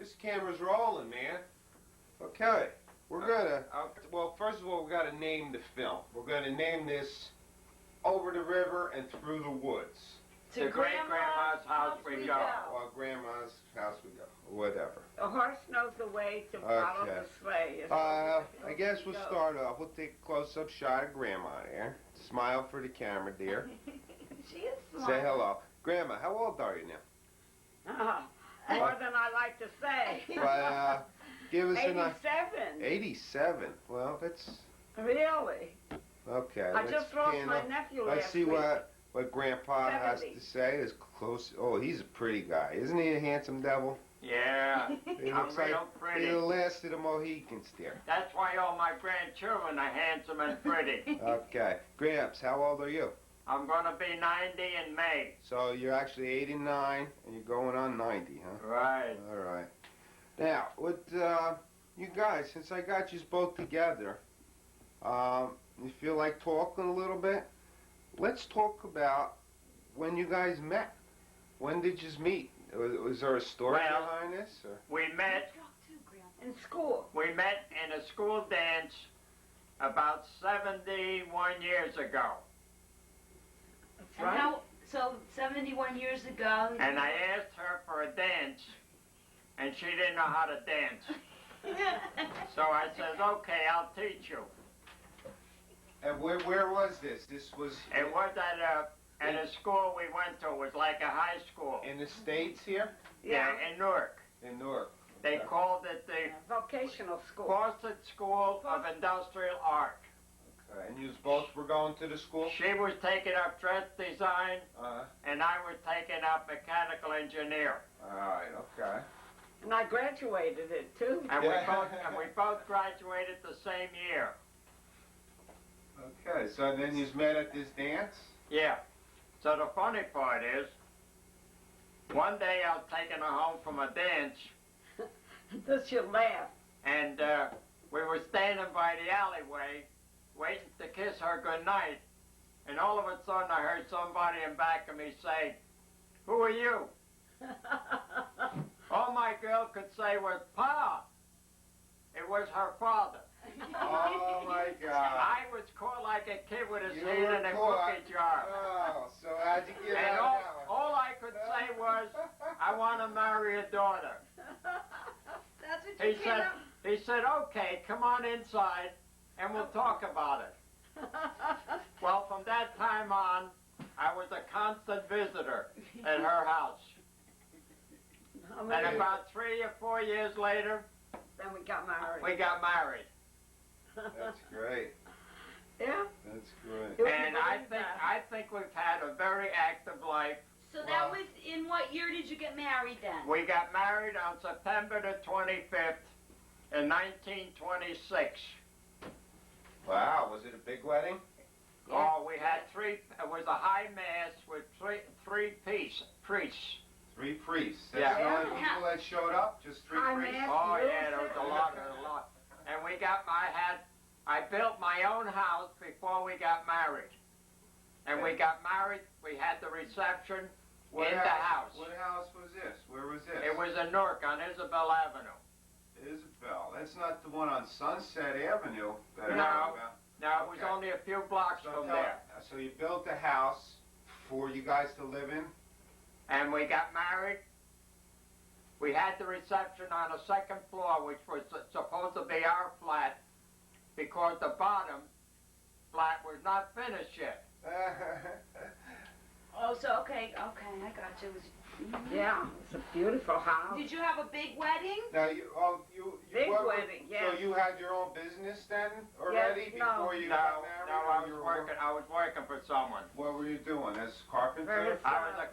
this camera's rolling, man. Okay, we're gonna. Well, first of all, we gotta name the film. We're gonna name this "Over the River and Through the Woods." To Great-Grandma's house we go. Or Grandma's house we go. Whatever. The horse knows the way to follow the sleigh. I guess we'll start off. We'll take a close-up shot of Grandma there. Smile for the camera, dear. She is smart. Say hello. Grandma, how old are you now? More than I like to say. Well, give us 87. 87. Well, that's... Really? Okay. I just lost my nephew Let's last see week. what Grandpa 70. has to say. Is close. Oh, he's a pretty guy. Isn't he a handsome devil? Yeah, He I'm looks like real pretty. he's the last of the Mohicans, dear. That's why all my grandchildren are handsome and pretty. Okay. Gramps, how old are you? I'm going to be 90 in May. So you're actually 89, and you're going on 90, huh? Right. All right. Now, with you guys, since I got you both together, you feel like talking a little bit? Let's talk about when you guys met. When did you meet? Was there a story behind this? Or? We met in school. We met in a school dance about 71 years ago. That's right. So 71 years ago. And I asked her for a dance, and she didn't know how to dance. So I said, okay, I'll teach you. And where was this? This was... It was at a school we went to. It was like a high school. In the States here? Yeah, in Newark. In Newark. They called it the vocational school. Fawcett School of Industrial Art. Okay. And you both were going to the school? She was taking up dress design, and I was taking up mechanical engineer. All right, okay. And I graduated it too. And we both graduated the same year. Okay, so then you met at this dance? Yeah. So the funny part is, one day I was taking her home from a dance. Does you laugh? And we were standing by the alleyway, waiting to kiss her goodnight. And all of a sudden I heard somebody in back of me say, "Who are you?" All my girl could say was, "Pa." It was her father. Oh my God. I was caught like a kid with his hand in a cookie jar. Oh, so how'd you get And out of that one? all I could say was, "I want to marry your daughter." That's what you He said, "Okay, come on inside and we'll talk about it." Well, from that time on, I was a constant visitor at her house. And about 3 or 4 years later, then we got married. We got married. That's great. Yeah. That's great. And I think we've had a very active life. So that was, in what year did you get married then? We got married on September the 25th in 1926. Wow, was it a big wedding? Yeah. Oh, we had it was a high mass with three priests. 3 priests. That's Yeah. the only people that showed up? Just 3 priests? Oh yeah, there was a lot. And I built my own house before we got married. And we got married, we had the reception in the house. What house was this? Where was this? It was in Newark on Isabel Avenue. Isabel. That's not the one on Sunset Avenue that I No. heard about. No, it was only a few blocks from there. So you built a house for you guys to live in? And we got married. We had the reception on the second floor, which was supposed to be our flat, because the bottom flat was not finished yet. Oh, so okay, I got you. Yeah, it's a beautiful house. Did you have a big wedding? Now you big what, wedding, yeah. So you had your own business then already before you got married? No, I was working for someone. What were you doing? As carpenter? I was a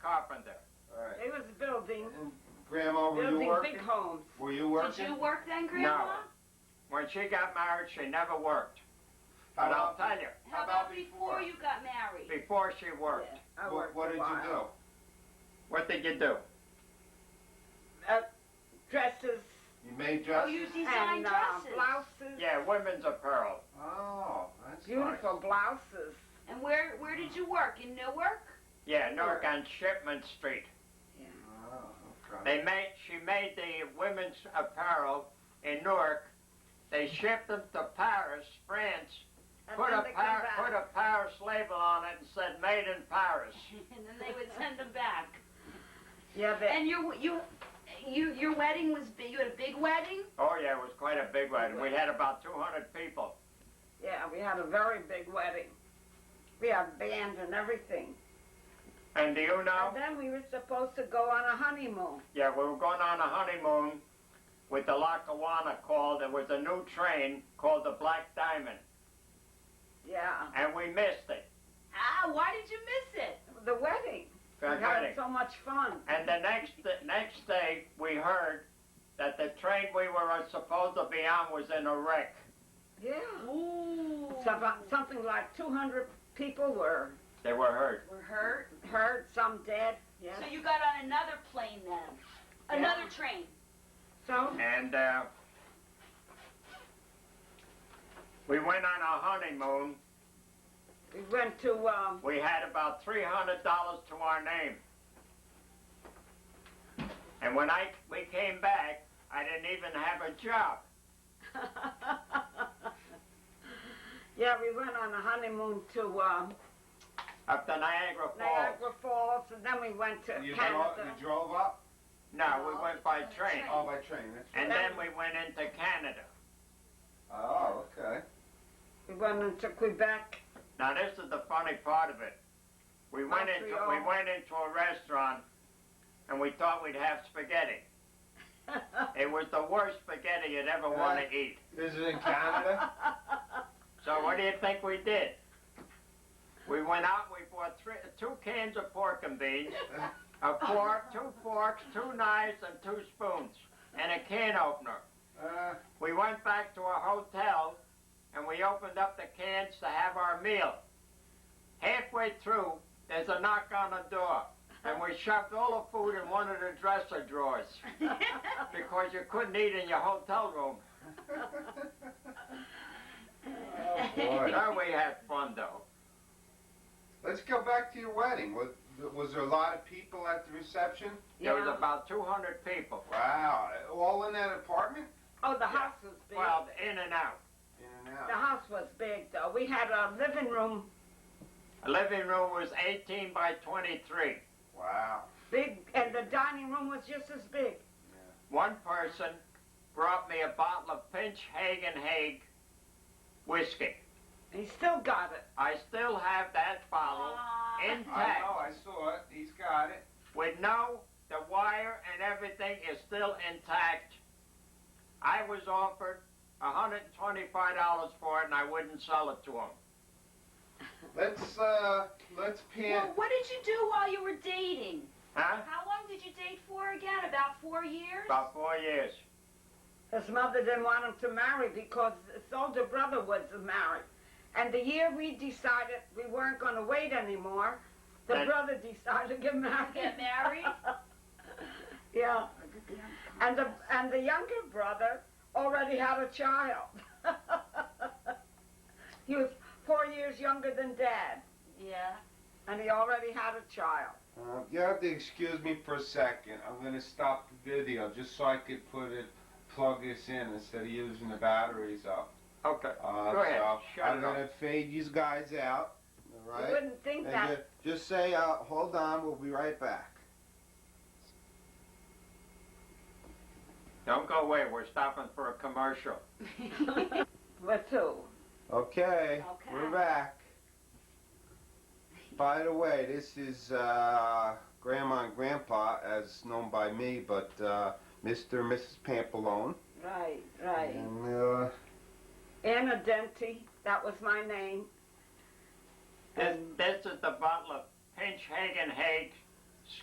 carpenter. All right. He was building. And Grandma, were you working? Big homes. Were you working? Did you work then, Grandma? No. When she got married, she never worked. But I'll tell you. How about before you got married? Before she worked. Yeah, what did you do? What did you do? Dresses. You made dresses? Oh, you designed dresses. Blouses. Yeah, women's apparel. Oh, that's beautiful nice. Blouses. And where did you work? In Newark? Yeah, Newark on Shipman Street. Yeah. Oh, She made the women's apparel in Newark. They shipped them to Paris, France. And Put then a they come back. Paris label on it and said "Made in Paris." And then they would send them back. Yeah, And your wedding was big. You had a big wedding? Oh yeah, it was quite a big wedding. We had about 200 people. yeah, we had a very big wedding. We had band and everything. And do you know? And then we were supposed to go on a honeymoon. Yeah, we were going on a honeymoon with the Lackawanna called. There was a new train called the Black Diamond, Yeah. and we missed it. Ah, why did you miss it? The wedding. The We had wedding. so much fun. And the next day, we heard that the train we were supposed to be on was in a wreck. Yeah. Ooh. Something like 200 people were They were hurt. We're hurt. hurt, some dead. Yes. So you got on another plane then? Another train? So, And we went on a honeymoon. we went to, We had about $300 to our name. And when we came back, I didn't even have a job. yeah, we went on a honeymoon to Up to Niagara Falls. Niagara Falls, and then we went to Canada. You drove up? No, we went by train. Oh, by train. That's right. And then we went into Canada. Oh, okay. We went into Quebec. Now this is the funny part of it. We went into a restaurant and we thought we'd have spaghetti. It was the worst spaghetti you'd ever want to eat. This is in Canada? So what do you think we did? We went out and we bought 2 cans of pork and beans, a fork, 2 forks, 2 knives, and 2 spoons, and a can opener. We went back to our hotel and we opened up the cans to have our meal. Halfway through, there's a knock on the door, and we shoved all the food in one of the dresser drawers because you couldn't eat in your hotel room. Oh, boy. So we had fun, though. Let's go back to your wedding. Was there a lot of people at the reception? There was about 200 people. Wow. All in that apartment? Oh, the house was big. Well, in and out. In and out. The house was big, though. We had a living room, The living room was 18 by 23. Wow. big, and the dining room was just as big. One person brought me a bottle of Pinch Hagen Hague whiskey. And he still got it. I still have that bottle I intact. know, I saw it. He's got it. The wire and everything is still intact. I was offered $125 for it and I wouldn't sell it to him. Let's pan. Well, what did you do while you were dating? Huh? How long did you date for again? About 4 years? About 4 years. His mother didn't want him to marry because his older brother was married. And the year we decided we weren't going to wait anymore, the Then- brother decided to get married. Get married? Yeah. And the younger brother already had a child. He was 4 years younger than Dad, Yeah. and he already had a child. You have to excuse me for a second. I'm going to stop the video just so I could plug this in instead of using the batteries up. Okay. Go ahead. So Shut I'm it going off. to fade these guys out. All You right? wouldn't think And that. just say, hold on, we'll be right back. Don't go away. We're stopping for a commercial. With who? Okay, Okay. we're back. By the way, this is Grandma and Grandpa, as known by me, but Mr. and Mrs. Pampalone. Right, right. And, Anna Denty, that was my name. This is the bottle of Pinch Hagen Hague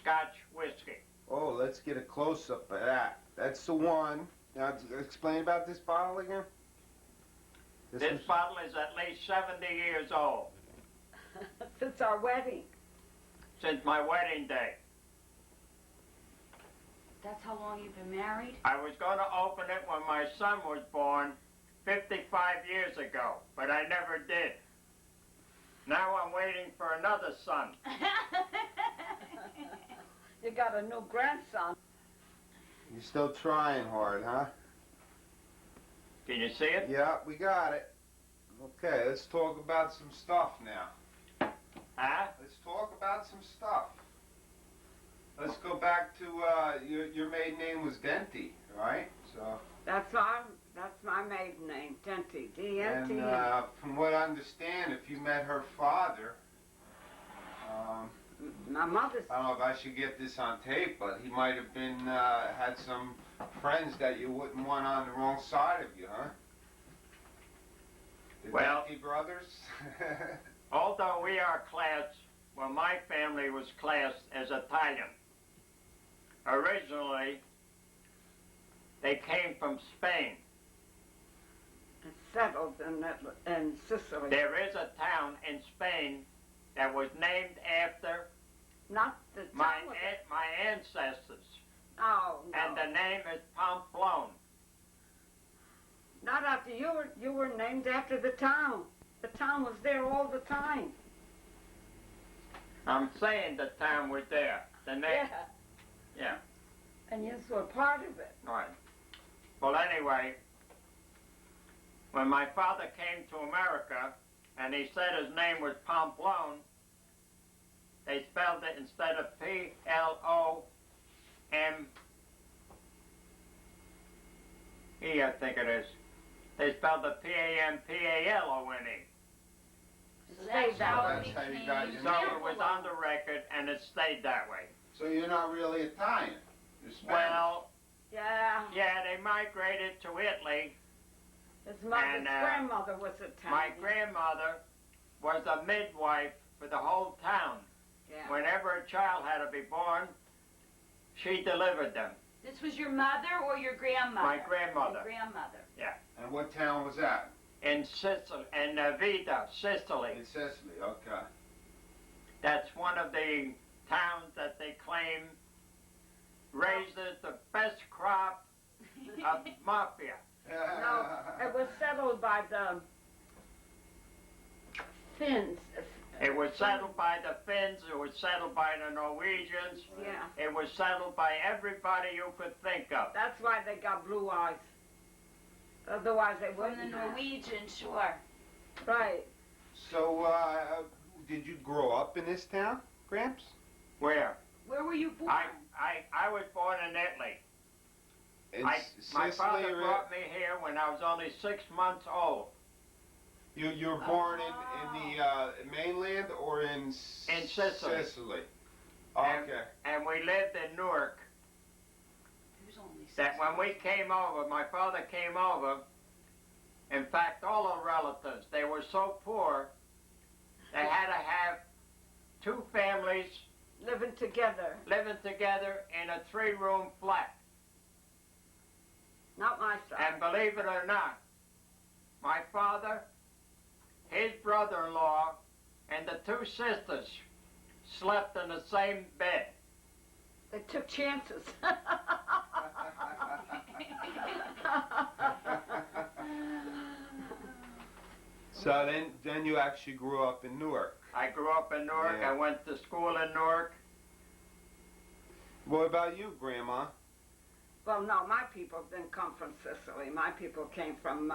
Scotch whiskey. oh, let's get a close-up of that. That's the one. Now, explain about this bottle again. This bottle is at least 70 years old, Since our wedding. since my wedding day. That's how long you've been married? I was going to open it when my son was born 55 years ago, but I never did. Now I'm waiting for another son. You got a new grandson. You're still trying hard, huh? Can you see it? Yeah, we got it. Okay, let's talk about some stuff now. Huh? Let's talk about some stuff. Let's go back to your maiden name was Denty, right? So. That's my maiden name, Denty. D-N-T. And from what I understand, if you met her father, my mother's. I don't know if I should get this on tape, but he might have been had some friends that you wouldn't want on the wrong side of you, huh? The Well- Denty brothers. Although we are classed, well, my family was classed as Italian. Originally, they came from Spain. Settled in Sicily. There is a town in Spain that was named after Not the my town was- my ancestors, Oh, no. and the name is Pampalone. Not after you were named after the town. The town was there all the time. I'm saying the town was there. The name, yeah. And you were part of it. All right. Well, anyway, when my father came to America, and he said his name was Pampalone, they spelled it instead of P-L-O-M-E, I think it is. They spelled it P-A-M-P-A-L-O-N-E. Stayed that how way. that's how you got your So name. it was on the record, and it stayed that way. So you're not really Italian. You're Spanish. Well, Yeah. yeah, they migrated to Italy. His mother's And, grandmother was Italian. My grandmother was a midwife for the whole town. Yeah. Whenever a child had to be born, she delivered them. This was your mother or your grandmother? My grandmother. Your grandmother. And what town was that? In Sicily, in Vita, Sicily. In Sicily. Okay. That's one of the towns that they claim raises the best crop of mafia. No, it was settled by the Finns. It was settled by the Finns, it was settled by the Norwegians, Yeah. it was settled by everybody you could think of. That's why they got blue eyes. Otherwise they From wouldn't. the have. Norwegian, sure. Right. So, did you grow up in this town, Gramps? Where? Where were you born? I was born in Italy. In My Sicily father or brought me here when I was only 6 months old. you were born in the mainland or in Sicily. Sicily. And- Okay. And we lived in Newark. He was only That when we came over, my father came over, in fact, all our relatives, they were so poor, they had to have 2 families Living together. living together in a 3-room flat. Not my side. And believe it or not, my father, his brother-in-law, and the 2 sisters slept in the same bed. They took chances. So then you actually grew up in Newark. I grew up in Newark. Yeah. I went to school in Newark. What about you, Grandma? Well, no, my people didn't come from Sicily. My people came from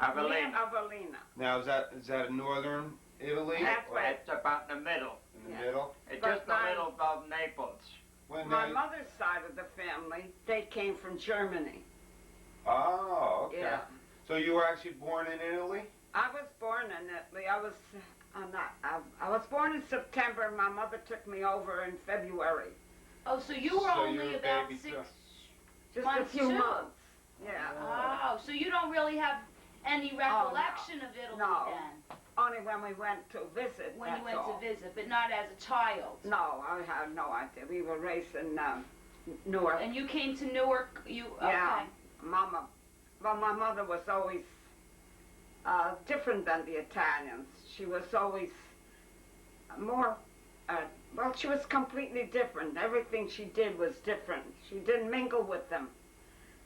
Avellino. Avellino. Now is that northern Italy? That's or right. It's about in the middle. in the Yeah. middle. It's But just the middle of Naples. When My mother's side of the family, they came from Germany. Oh, okay. Yeah. So you were actually born in Italy? I was born in Italy. I was born in September. My mother took me over in February. Oh, so you were So only you're a about baby 6. too. Just Months a few too. months. Yeah. Oh, so you don't really have any recollection of Italy No. then, Only when we went to visit. when you that's went all. to visit, but not as a child. No, I have no idea. We were raised in Newark. And you came to Newark. Yeah. Okay. Mama. Well, my mother was always different than the Italians. She was always more, well, she was completely different. Everything she did was different. She didn't mingle with them.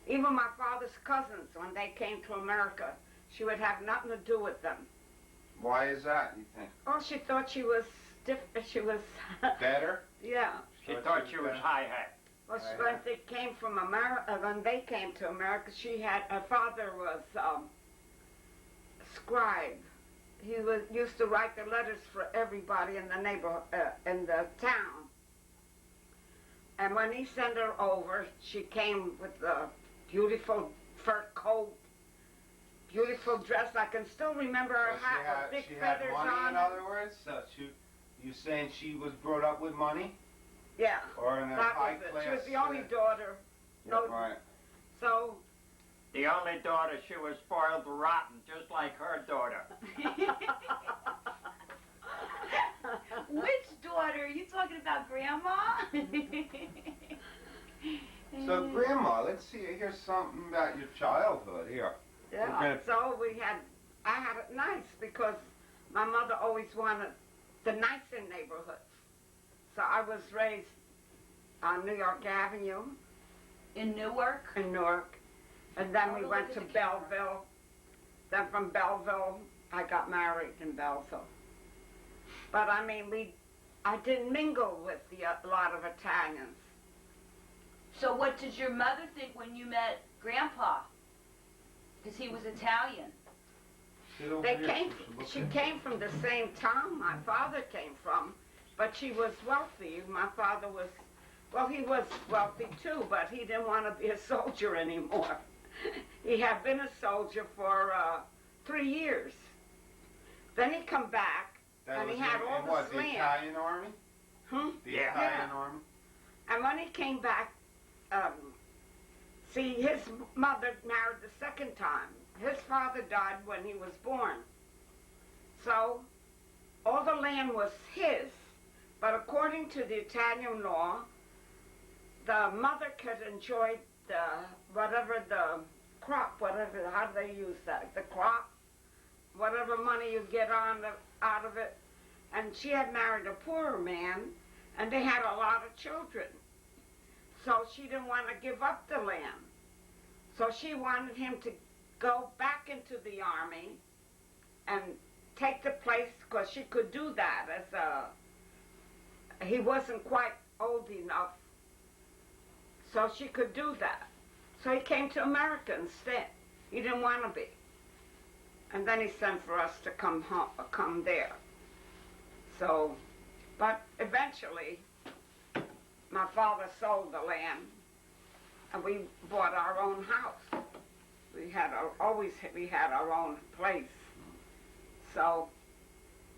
Even my father's cousins, when they came to America, she would have nothing to do with them. Why is that, you think? Oh, she thought she was different. She was, Better? yeah. She thought she was high hat. Well, when they came from America, when they came to America, her father was scribe. He used to write the letters for everybody in the neighborhood, in the town. And when he sent her over, she came with a beautiful fur coat, beautiful dress. I can still remember her hat with big feathers money, on in it. other words? You saying she was brought up with money? Yeah, Or in a high class? She was the only daughter. No, right. So, The only daughter, she was spoiled rotten, just like her daughter. Which daughter? Are you talking about Grandma? So, Grandma, let's hear something about your childhood here. yeah, so I had it nice because my mother always wanted the nicer neighborhoods. So I was raised on New York Avenue. In Newark? In Newark. And then we look went at to the camera. Belleville. Then from Belleville, I got married in Belleville. But I mean, I didn't mingle with a lot of Italians. So what did your mother think when you met Grandpa? Because he was Italian. She came from the same town my father came from, but she was wealthy. My father was, well, he was wealthy too, but he didn't want to be a soldier anymore. He had been a soldier for 3 years. Then he come back, and he had all this the land. Italian army? The Yeah. Italian army? And when he came back, see, his mother married the second time. His father died when he was born. So all the land was his, but according to the Italian law, the mother could enjoy how do they use that? The crop, whatever money you get out of it. And she had married a poorer man, and they had a lot of children. So she didn't want to give up the land. So she wanted him to go back into the army and take the place, because she could do that he wasn't quite old enough, so she could do that. So he came to America instead. He didn't want to be. And then he sent for us to come there. So, but eventually, my father sold the land, and we bought our own house. We had our own place. So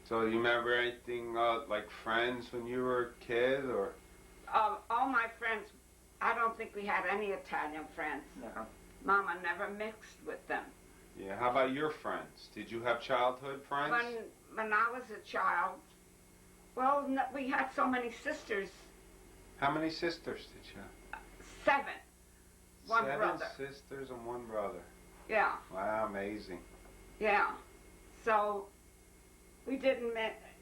So you remember anything like friends when you were a kid, or? all my friends, I don't think we had any Italian friends. No. Mama never mixed with them. Yeah, how about your friends? Did you have childhood friends? When I was a child, well, we had so many sisters. How many sisters did you have? 7. One 7 brother. sisters and 1 brother. Yeah, Wow, amazing. yeah. So we didn't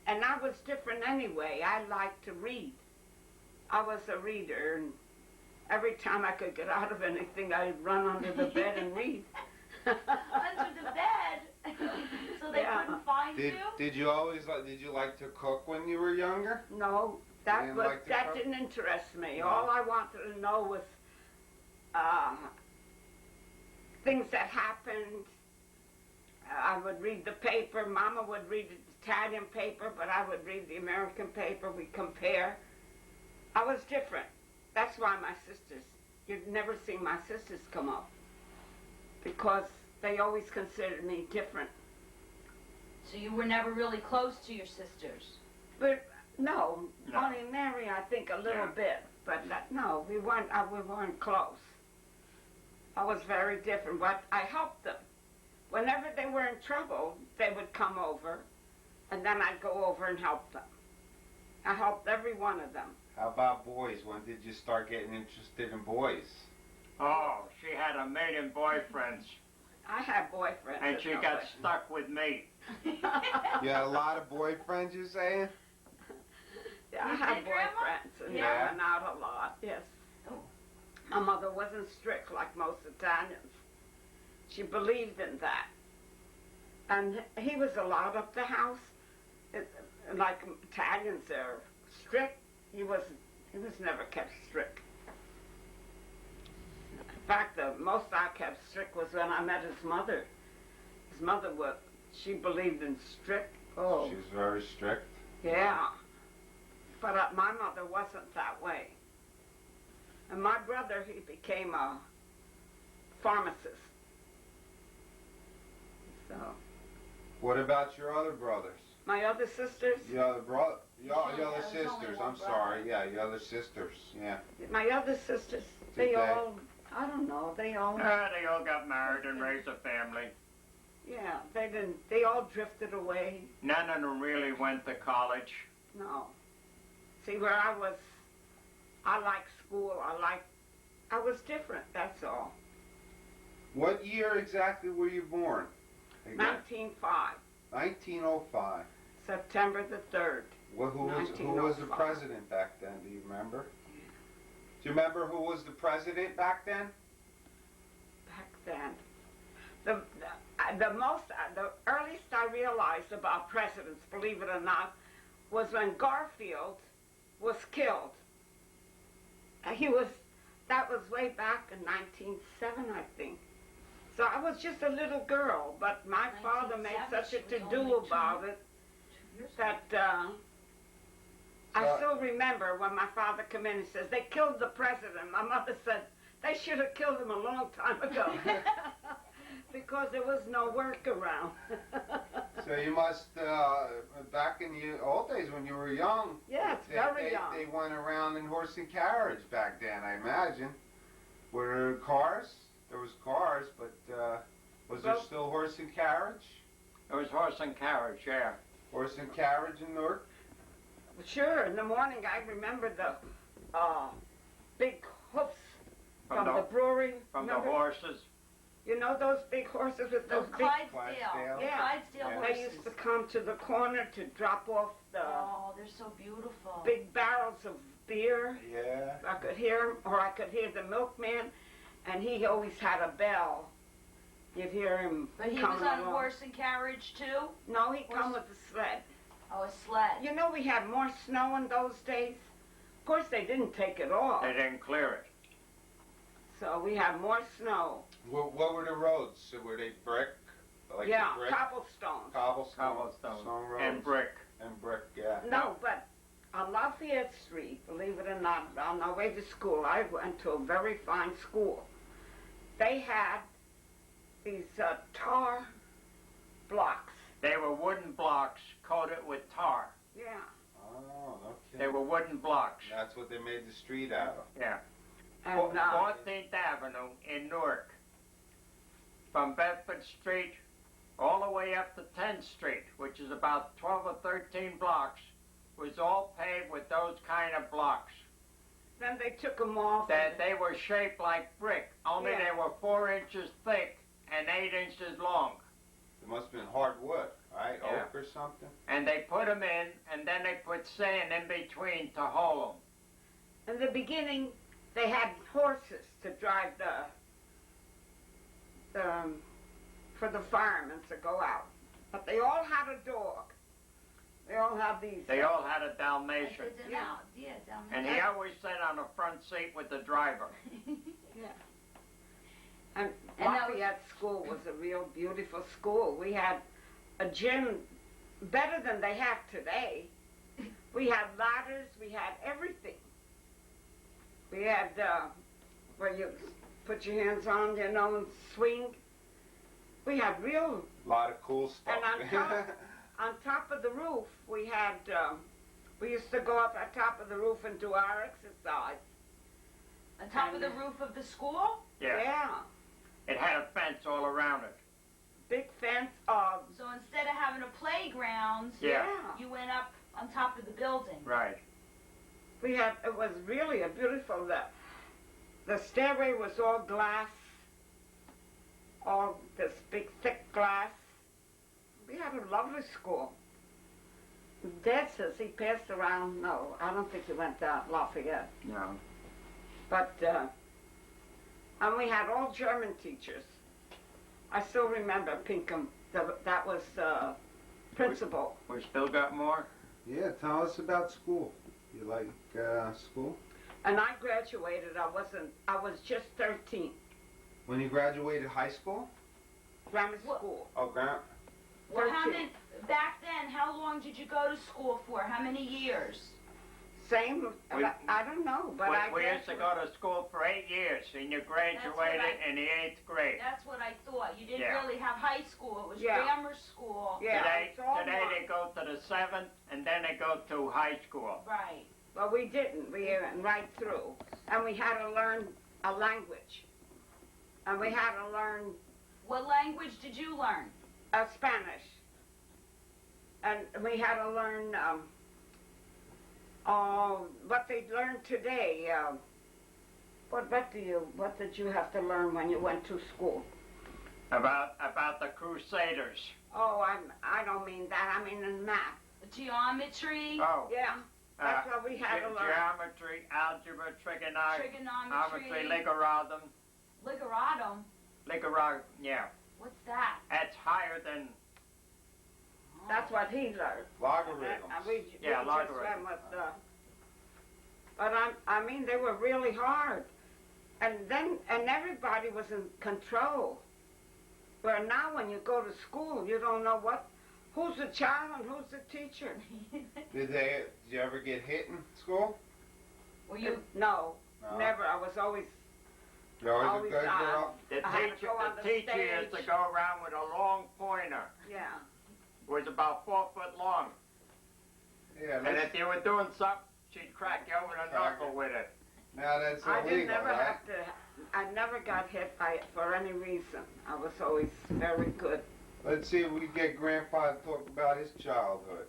and I was different anyway. I liked to read. I was a reader, and every time I could get out of anything, I'd run under the bed and read. Under the bed? So they Yeah. couldn't find you? Did you like to cook when you were younger? No, You didn't like to cook? didn't interest me. No. All I wanted to know was things that happened. I would read the paper. Mama would read the Italian paper, but I would read the American paper. We compare. I was different. That's why my sisters, you'd never see my sisters come up, because they always considered me different. So you were never really close to your sisters? But no. No. Only Mary, I think, a little Yeah. bit. But no, we weren't close. I was very different, but I helped them. Whenever they were in trouble, they would come over, and then I'd go over and help them. I helped every one of them. How about boys? When did you start getting interested in boys? Oh, she had a million boyfriends, I had boyfriends. and she got stuck with me. You had a lot of boyfriends, you saying? Yeah, I You had did, Grandma? boyfriends, and Yeah. I went out a lot, yes. Oh. My mother wasn't strict like most Italians. She believed in that. And he was allowed up the house. Like Italians are strict, he was never kept strict. fact, the most I kept strict was when I met his mother. His mother she believed in strict. Oh, She was very strict. yeah. But my mother wasn't that way. And my brother, he became a pharmacist. So, What about your other brothers? my other sisters, Your other your Yeah, other there's only sisters. one I'm brother. sorry. Yeah, your other sisters. Yeah. my other sisters, Did they they? all, I don't know, they all, They all got married and raised a family. yeah, they all drifted away. None of them really went to college. No. See, where I liked school, I was different, that's all. What year exactly were you born? 1905, 1905. September the 3rd. Well, who was the 1905. president back then? Do you remember? Do you remember who was the president back then? Back then. The earliest I realized about presidents, believe it or not, was when Garfield was killed. That was way back in 1907, I think. So I was just a little girl, but my father made such a 1907, she was to-do only about it 2 years that I still remember when my father came in and says, they killed the president. My mother said, they should have killed him a long time ago. Because there was no work around. So you must, back in the old days when you were young, Yes, very young. they went around in horse and carriage back then, I imagine. Were there cars? There was cars, but was there Well- still horse and carriage? It was horse and carriage, yeah. Horse and carriage in Newark? Sure, in the morning I remember the big hoofs from the brewery. From the Remember? horses. You know those big horses with Those those big... Clydesdale. Yeah. Clydesdale Yeah. horses. They used to come to the corner to drop off the Oh, they're so beautiful. big barrels of beer. Yeah. I could hear him, or I could hear the milkman, and he always had a bell. You'd hear him But he coming was on along. horse and carriage too? No, he'd come with a sled. Oh, a sled. You know we had more snow in those days. Of course, they didn't take it all, They didn't clear it. so we had more snow. What were the roads? So were they brick? Like Yeah, the brick? cobblestones. Cobblestone roads. And brick. And brick, yeah. No, but on Lafayette Street, believe it or not, on our way to school, I went to a very fine school. They had these tar blocks. They were wooden blocks coated with tar. Yeah. Oh, They okay. were wooden blocks. That's what they made the street out of. Yeah. And 14th Avenue in Newark. From Bedford Street all the way up to 10th Street, which is about 12 or 13 blocks, was all paved with those kind of blocks. then they took them off. That they were shaped like brick, only Yeah. they were 4 inches thick and 8 inches long. It must have been hardwood, right? Yeah. Oak or something? And they put them in, and then they put sand in between to hold them. In the beginning, they had horses to drive for the firemen to go out. But they all had a dog. They all have these. They all had a Dalmatian. Yeah. Yeah, down And he always sat on the front seat with the driver. And And that Lafayette School was a real beautiful school. We had a gym better than they have today. We had ladders, we had everything. We had where you put your hands on, you know, and swing. We had real, A lot of cool stuff. and on top of the roof, we had, we used to go up on top of the roof and do our exercise. On top of the roof of the school? Yeah. It had a fence all around it. Big fence. So instead of having a playground, Yeah. you went up on top of the building. Right. We had, it was really a beautiful, the stairway was all glass, all this big thick glass. We had a lovely school. Dad says he passed around, no, I don't think he went down Lafayette. No. But, and we had all German teachers. I still remember Pinkham, that was principal. We still got more? Yeah, tell us about school. You like school? And I graduated, I was just 13. When you graduated high school? Grammar What? school. Oh, Well, how 13. many, back then, how long did you go to school for? How many years? Same. I don't know, but We used to go to school for 8 years, and you graduated in the 8th grade. That's what I thought. You didn't Yeah. really have high school. It was Yeah. grammar school. Yeah, Today, it's all today one. they go to the 7th, and then they go to high school. Right. But we didn't. We went right through. And we had to learn a language. And we had to learn What language did you learn? Spanish. And we had to learn what they learned today. What did you have to learn when you went to school? About the Crusaders. Oh, I don't mean that. I mean in math. Geometry, Oh. Yeah, that's what we had to learn. Geometry, algebra, trigonometry, trigonometry, logarithm. ligarotum. Yeah. What's that? That's higher than, That's what he learned. Logarithms. We Yeah, just logarithms. went with but I mean, they were really hard. And everybody was in control. Where now when you go to school, you don't know who's the child and who's the teacher. Did you ever get hit in school? Were you? No, No. never. I was always, You always a Always good not. girl? the I had to teacher, go on the the teacher used to stage. go around with a long pointer. yeah. It was about 4 foot long. Yeah, And let's, if you were doing something, she'd crack you over the Crack knuckle with it. now that's I illegal, didn't never right? have to, I never got hit by it for any reason. I was always very good. Let's see if we get Grandpa to talk about his childhood.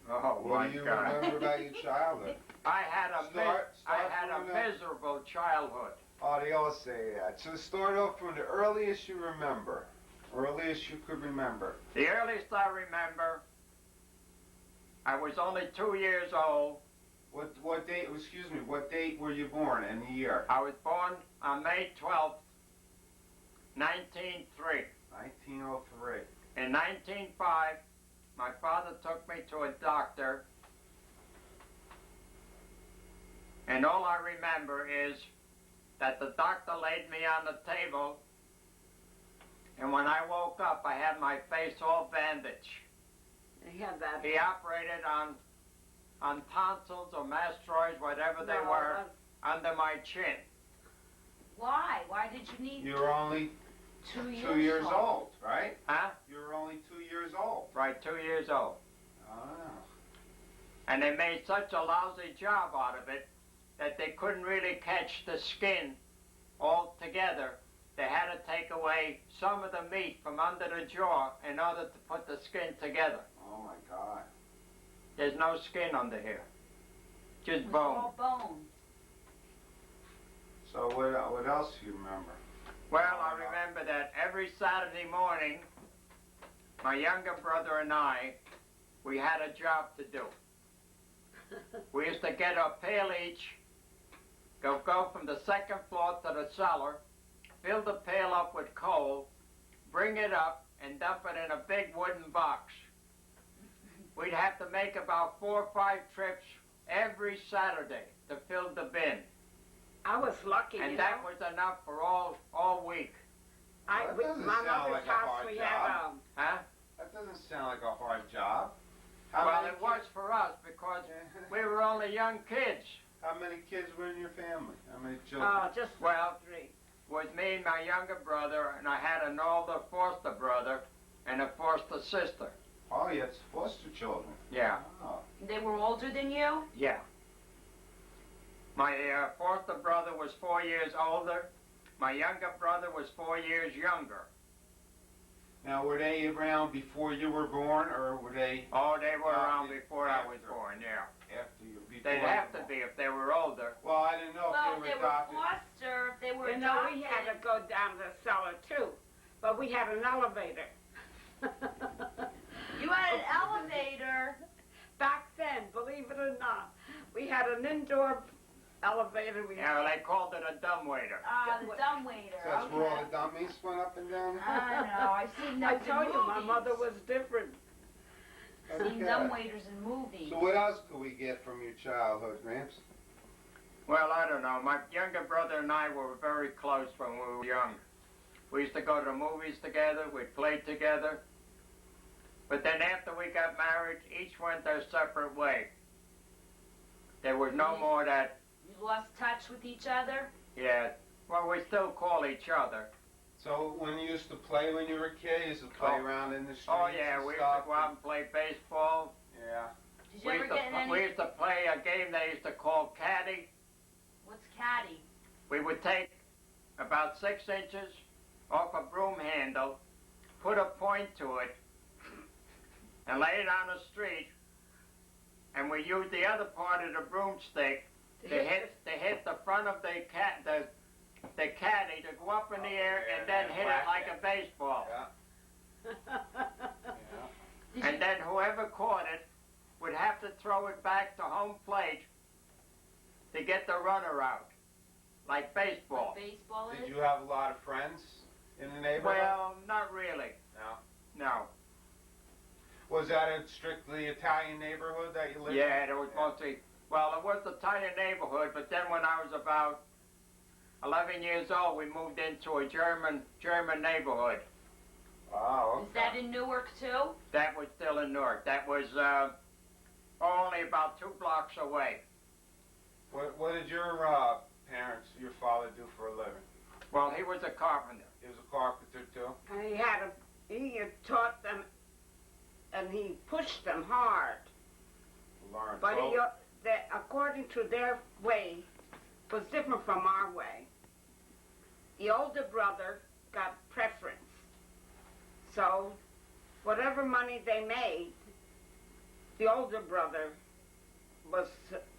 Oh What my do you God. remember about your childhood? I had a Start a from the- miserable childhood. Oh, they all say that. So start off from the earliest you remember. Earliest you could remember. The earliest I remember, I was only 2 years old. What date, excuse me, what date were you born and the year? I was born on May 12th, 1903. 1903. In 1905, my father took me to a doctor, and all I remember is that the doctor laid me on the table, and when I woke up, I had my face all bandaged. They had that. He operated on tonsils or mastoids, whatever they No, were, under my chin. Why? Why did you need You were only 2 years? 2 years old, right? Huh? You were only 2 years old. Right, 2 years old. Ah. And they made such a lousy job out of it that they couldn't really catch the skin all together. They had to take away some of the meat from under the jaw in order to put the skin together. Oh my God. There's no skin under here, just It was bone. all bone. So what else do you remember? Well, I remember that every Saturday morning, my younger brother and I, we had a job to do. We used to get a pail each, go from the second floor to the cellar, fill the pail up with coal, bring it up, and dump it in a big wooden box. We'd have to make about 4 or 5 trips every Saturday to fill the bin. I was lucky, And you that know. was enough for all week. That doesn't My sound mother's like a house, hard we job. had Huh? That doesn't sound like a hard job. How Well, many it was for us because we were only young kids. How many kids were in your family? How many children? just Well, 3. with me and my younger brother, and I had an older foster brother and a foster sister. Oh, you had foster children. Yeah, Oh. They were older than you? yeah. My foster brother was 4 years older. My younger brother was 4 years younger. Now, were they around before you were born, or were they Oh, they were around After- before I was after. born, yeah. after you? Before They'd you have were to born? be if they were older. Well, I didn't know Well, if if they they were were adopted. foster, if they were You know, adopted. we had to go down the cellar too, but we had an elevator. You had an elevator. Back then, believe it or not, we had an indoor elevator. We Yeah, well, they called it a dumbwaiter. The dumbwaiter. That's Okay. where all the dummies went up and down. I know. I've seen I those in told you, my movies. mother was different. Seen Okay. dumbwaiters in movies. So what else could we get from your childhood, Gramps? Well, I don't know. My younger brother and I were very close when we were young. We used to go to the movies together. We'd play together. But then after we got married, each went their separate way. There was no more that, You lost touch with each other? yeah, well, we still call each other. So when you used to play when you were a kid, you used to play around in the streets. Oh, yeah, and we used stuff? to go out and play baseball. Yeah. Did you ever get in We any... used to play a game they used to call caddy. What's caddy? We would take about 6 inches off a broom handle, put a point to it, and lay it on the street, and we used the other part of the broomstick to hit the front of the caddy to go up in the air and then hit it like a baseball. Yeah. And then whoever caught it would have to throw it back to home plate to get the runner out, like baseball. Like baseball is? Did you have a lot of friends in the neighborhood? Well, not really. No. No. Was that a strictly Italian neighborhood that you lived in? Yeah, it was mostly, well, it was the Italian neighborhood, but then when I was about 11 years old, we moved into a German neighborhood. Oh, okay. Is that in Newark too? That was still in Newark. That was only about 2 blocks away. What did your parents, your father, do for a living? Well, he was a carpenter. He was a carpenter too? And he had taught them, and he pushed them hard. Learned. But So- according to their way, was different from our way. The older brother got preference. So whatever money they made, the older brother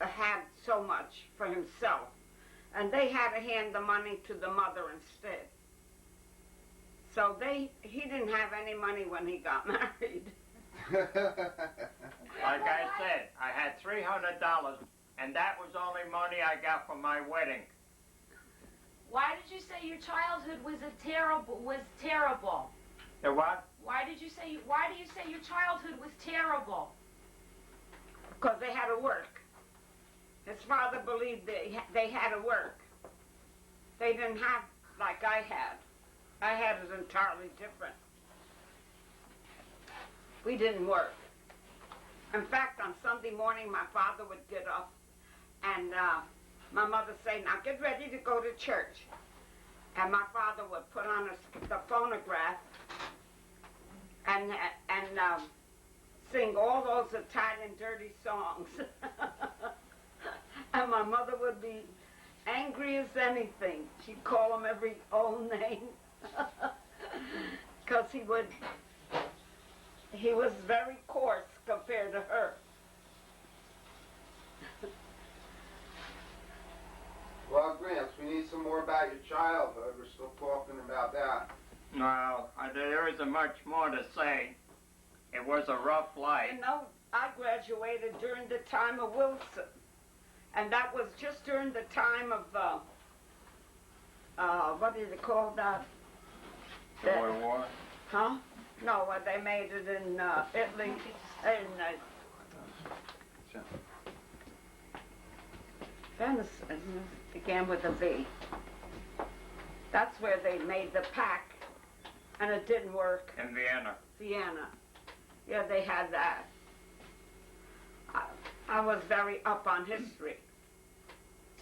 had so much for himself. And they had to hand the money to the mother instead. So he didn't have any money when he got married. Like I said, I had $300, and that was only money I got for my wedding. Why did you say your childhood was terrible? The what? Why do you say your childhood was terrible? Because they had to work. His father believed they had to work. They didn't have like I had. I had it entirely different. We didn't work. In fact, on Sunday morning, my father would get up and my mother would say, now get ready to go to church. And my father would put on the phonograph and sing all those Italian dirty songs. And my mother would be angry as anything. She'd call him every old name. Because he was very coarse compared to her. Well, Gramps, we need some more about your childhood. We're still talking about that. Well, there isn't much more to say. It was a rough life. You know, I graduated during the time of Wilson. And that was just during the time of, what do they call that? The World War? Huh? No, they made it in Italy. Venice began with a V. That's where they made the pack, and it didn't work. In Vienna. Vienna. Yeah, they had that. I was very up on history.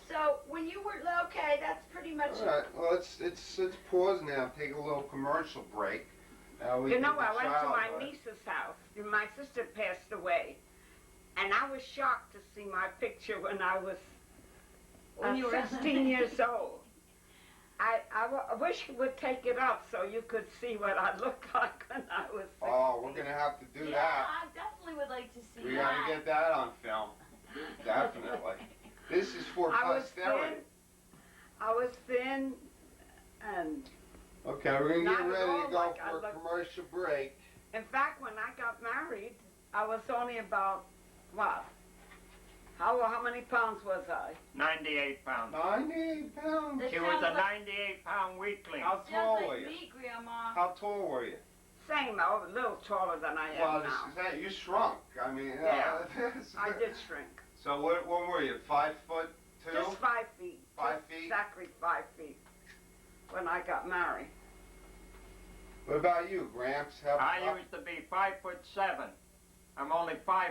So when you were okay, that's pretty much. All right. Well, let's pause now. Take a little commercial break. You know, I went to my niece's house. My sister passed away, and I was shocked to see my picture when I was When you were 16 years old. I wish you would take it up so you could see what I looked like when I was 16. Oh, we're going to have to do Yeah, that. I definitely would like to see We that. got to get that on film. Definitely. This is for posterity. I was thin, and Okay, we're going to get Not at ready all to go like I for a look. commercial break. in fact, when I got married, I was only about, what? How many pounds was I? 98 pounds. 98 pounds. That She was sounds a like- 98-pound weakling. How Sounds tall like were you? me, Grandma. How tall were you? Same, a little taller than I Well, am now. you shrunk. I mean, Yeah. I did shrink. So what were you? 5'2"? Just 5 feet. 5 Just feet? Exactly 5 feet when I got married. What about you, Gramps? I used to be 5'7". I'm only 5'5"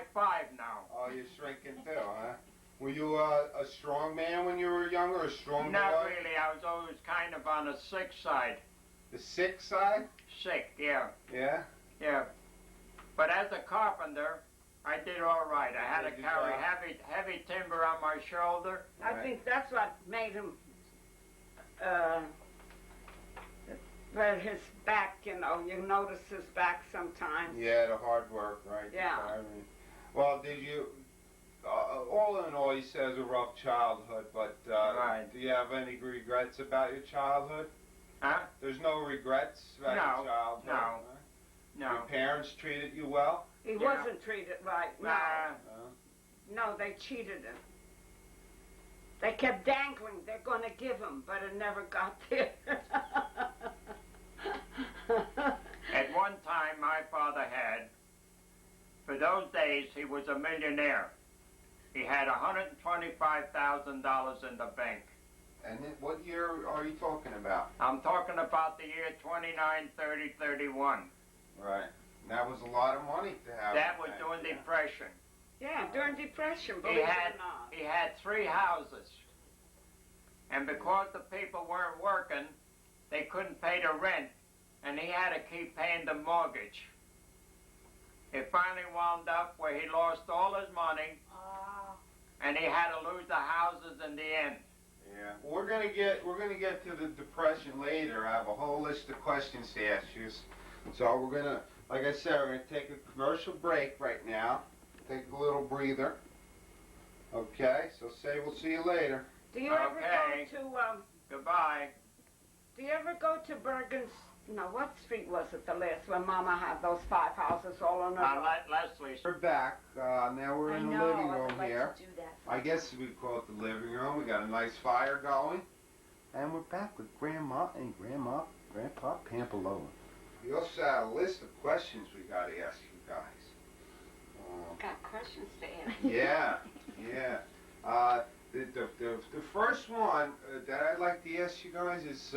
now. Oh, you're shrinking too, huh? Were you a strong man when you were younger, a strong Not boy? really. I was always kind of on the sick side. The sick side? Sick, yeah. Yeah? Yeah. But as a carpenter, I did all right. I had to Did you carry try? heavy timber on my shoulder. I think that's what made him, but his back, you notice his back sometimes. Yeah, the hard work, right? Yeah. Well, did you, all in all, you said it was a rough childhood, but Right. do you have any regrets about your childhood? Huh? There's no regrets about No, your childhood? no. huh? No. Your parents treated you well? He Yeah. wasn't treated right. No. No, they cheated him. They kept dangling. They're going to give him, but it never got there. At one time, my father had, for those days, he was a millionaire. He had $125,000 in the bank. And what year are you talking about? I'm talking about the year 29, 30, 31. Right. That was a lot of money to have. That was back during then. Depression. Yeah, during Depression, He believe it had, or not. he had 3 houses. And because the people weren't working, they couldn't pay the rent, and he had to keep paying the mortgage. It finally wound up where he lost all his money, and he had to lose the houses in the end. Yeah, we're gonna get to the depression later. I have a whole list of questions to ask you. So we're gonna, like I said, we're gonna take a commercial break right now. Take a little breather. Okay, so we'll see you later. Do you ever Okay. go to, Goodbye. do you ever go to Bergen's, no, what street was it, the last, when Mama had those 5 houses all on her road? Leslie. We're back. Now we're in the living room here. To do that. I guess we call it the living room. We got a nice fire going. And we're back with Grandma and Grandpa Pampalone. We also have a list of questions we got to ask you guys. Got questions to ask. Yeah. The first one that I'd like to ask you guys is,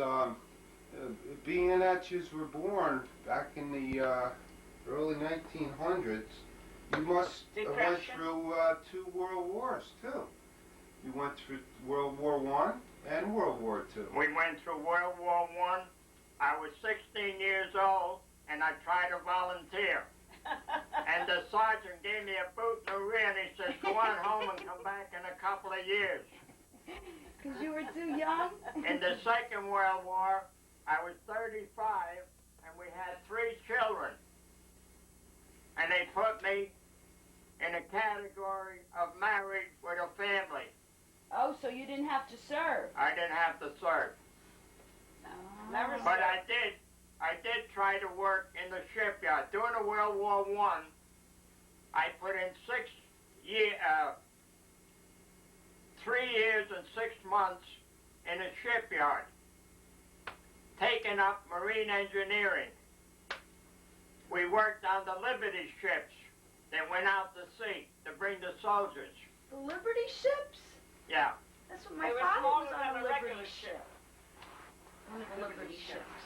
being that you were born back in the early 1900s, you must have went Depression. through 2 world wars too. You went through World War I and World War II. We went through World War I. I was 16 years old, and I tried to volunteer. And the sergeant gave me a boot in the rear, and he says, go on home and come back in a couple of years. Because you were too young? In the Second World War, I was 35, and we had 3 children. And they put me in a category of married with a family. Oh, so you didn't have to serve? I didn't have to serve. Never But served. I did try to work in the shipyard. During the World War I put in 3 years and 6 months in a shipyard, taking up marine engineering. We worked on the Liberty ships that went out to sea to bring the soldiers. The Liberty ships? Yeah. That's what my They were father smaller was than on a a Liberty regular ship. One of the Liberty ships.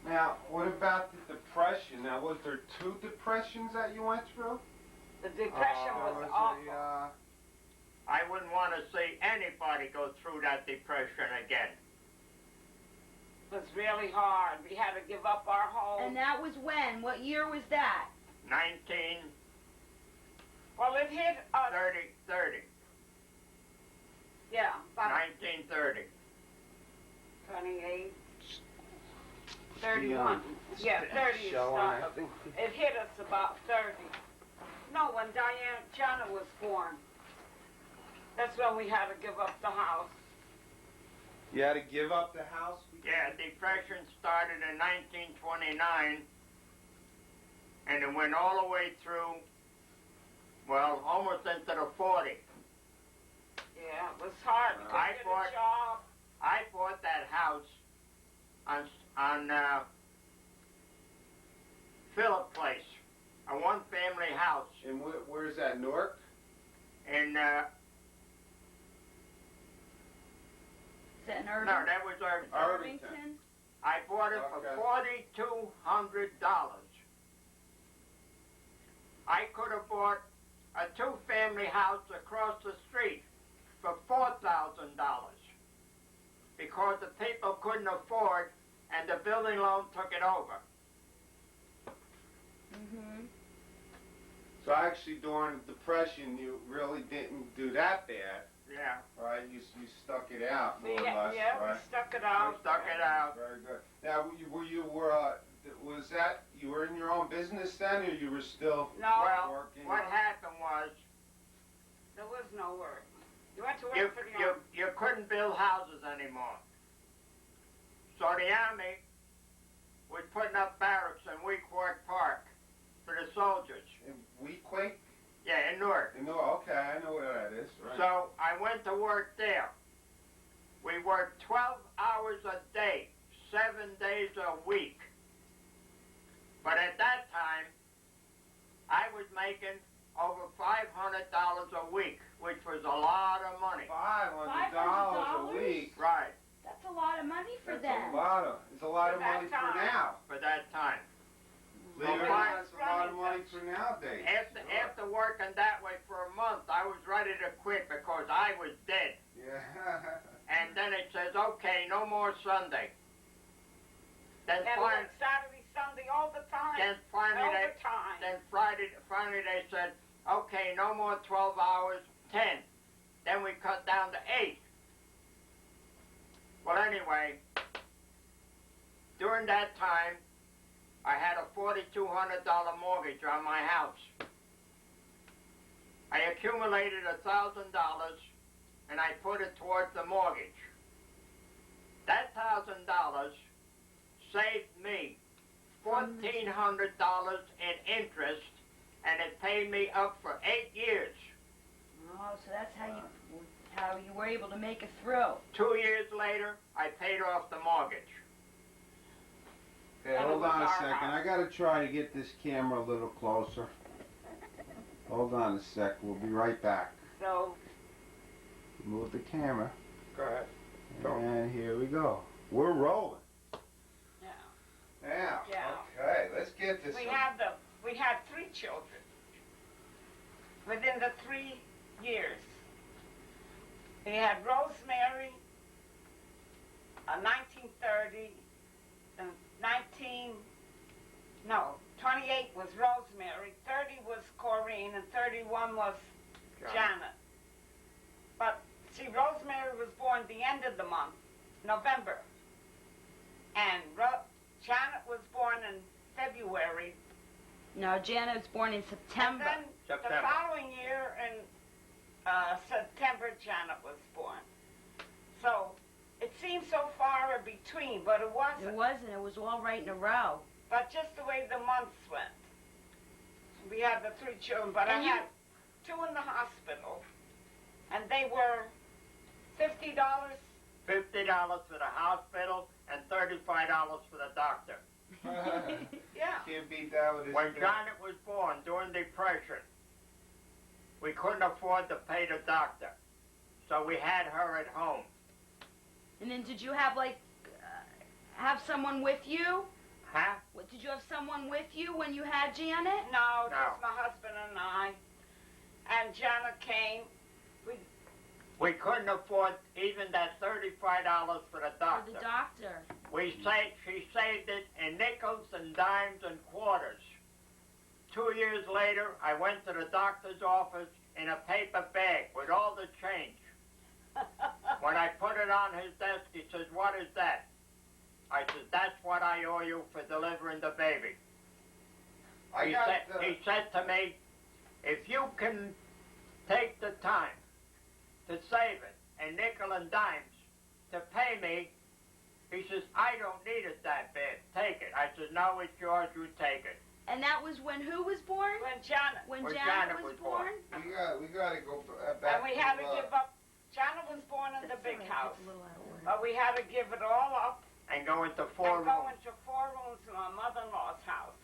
Now, what about the Depression? Now, was there 2 depressions that you went through? The Depression was awful. I wouldn't want to see anybody go through that depression again. It was really hard. We had to give up our home. And that was when? What year was that? 1930. Well, it hit us. 30. Yeah, about 1930. 28, 31. Yeah, 30 it started. It hit us about 30. No, when Jana was born. That's when we had to give up the house. You had to give up the house? Yeah, depression started in 1929, and it went all the way through, well, almost into the 40. Yeah, it was hard. We couldn't get a job. I bought that house on Phillip Place, a one-family house. And where's that, Newark? In, Is that in Irving? no, that was our, Irvington? I bought bought it for $4,200. I could have bought a two-family house across the street for $4,000 because the people couldn't afford, and the building loan took it over. Mhm. So actually, during the Depression, you really didn't do that bad, Yeah, right? You stuck it out more or Yeah, less, yeah, right? we stuck it we out. stuck it out. Very good. Now, was that you were in your own business then, or you were still No, Well, working? what happened was there was no work. You went to work you, for the you, army. you couldn't build houses anymore. So the Army was putting up barracks in Weequahic Park for the soldiers. In Weequahic? Yeah, in Newark. Okay, I know where that is. Right. So I went to work there. We worked 12 hours a day, 7 days a week. But at that time, I was making over $500 a week, which was a lot of money. $500 a week. Right, That's a lot of money for That's them. It's a lot of For that money for time. now. for that time. Believe it or Well, not, it's a lot of money for nowadays. After working that way for a month, I was ready to quit because I was dead. Yeah. And then it says, okay, no more Sunday. Then, And fin- Saturday, Sunday, all the time. then finally All they, the time. then finally they said, okay, no more 12 hours, 10. Then we cut down to 8. Well, anyway, during that time, I had a $4,200 mortgage on my house. I accumulated $1,000 and I put it towards the mortgage. That $1,000 saved me $1,400 in interest, and it paid me up for 8 years. Oh, so that's how you were able to make it through. 2 years later, I paid off the mortgage. Okay, hold on a second. I gotta try to get this camera a little closer. Hold on a sec. We'll be right back. So, Move the camera. Go ahead. Go. And here we go. We're rolling. yeah. Now, Yeah. okay, let's get this. We had 3 children. Within the 3 years, we had Rosemary, 1930, 28 was Rosemary, 30 was Corinne, and 31 was Janet. But see, Rosemary was born the end of the month, November, and Janet was born in February. No, Janet was born in September. And then the following year in September, Janet was born. So it seemed so far in between, but it wasn't. It wasn't. It was all right in a row. But just the way the months went. We had the 3 children, but I had 2 in the hospital, and they were $50. $50 for the hospital and $35 for the doctor. Yeah. Can't beat that with this. When Janet was born during the Depression, we couldn't afford to pay the doctor, so we had her at home. And then did you have have someone with you? Huh? What, did you have someone with you when you had Janet? No, No. just my husband and I. And Janet came. We couldn't afford even that $35 for the For doctor. the doctor. She saved it in nickels and dimes and quarters. 2 years later, I went to the doctor's office in a paper bag with all the change. When I put it on his desk, he says, "What is that?" I said, "That's what I owe you for delivering the baby." He said to me, "If you can take the time to save it in nickel and dimes to pay me," he says, "I don't need it that bad. Take it." I said, "No, it's yours. You take it." And that was when who was born? When Janet. When When Janet Janet was was born. born? We gotta go back. And we had to to, give up. Janet was born in the That's big all right, house. it's a little out of order. But we had to give it all up And go into 4 and go rooms. into 4 rooms in my mother-in-law's house.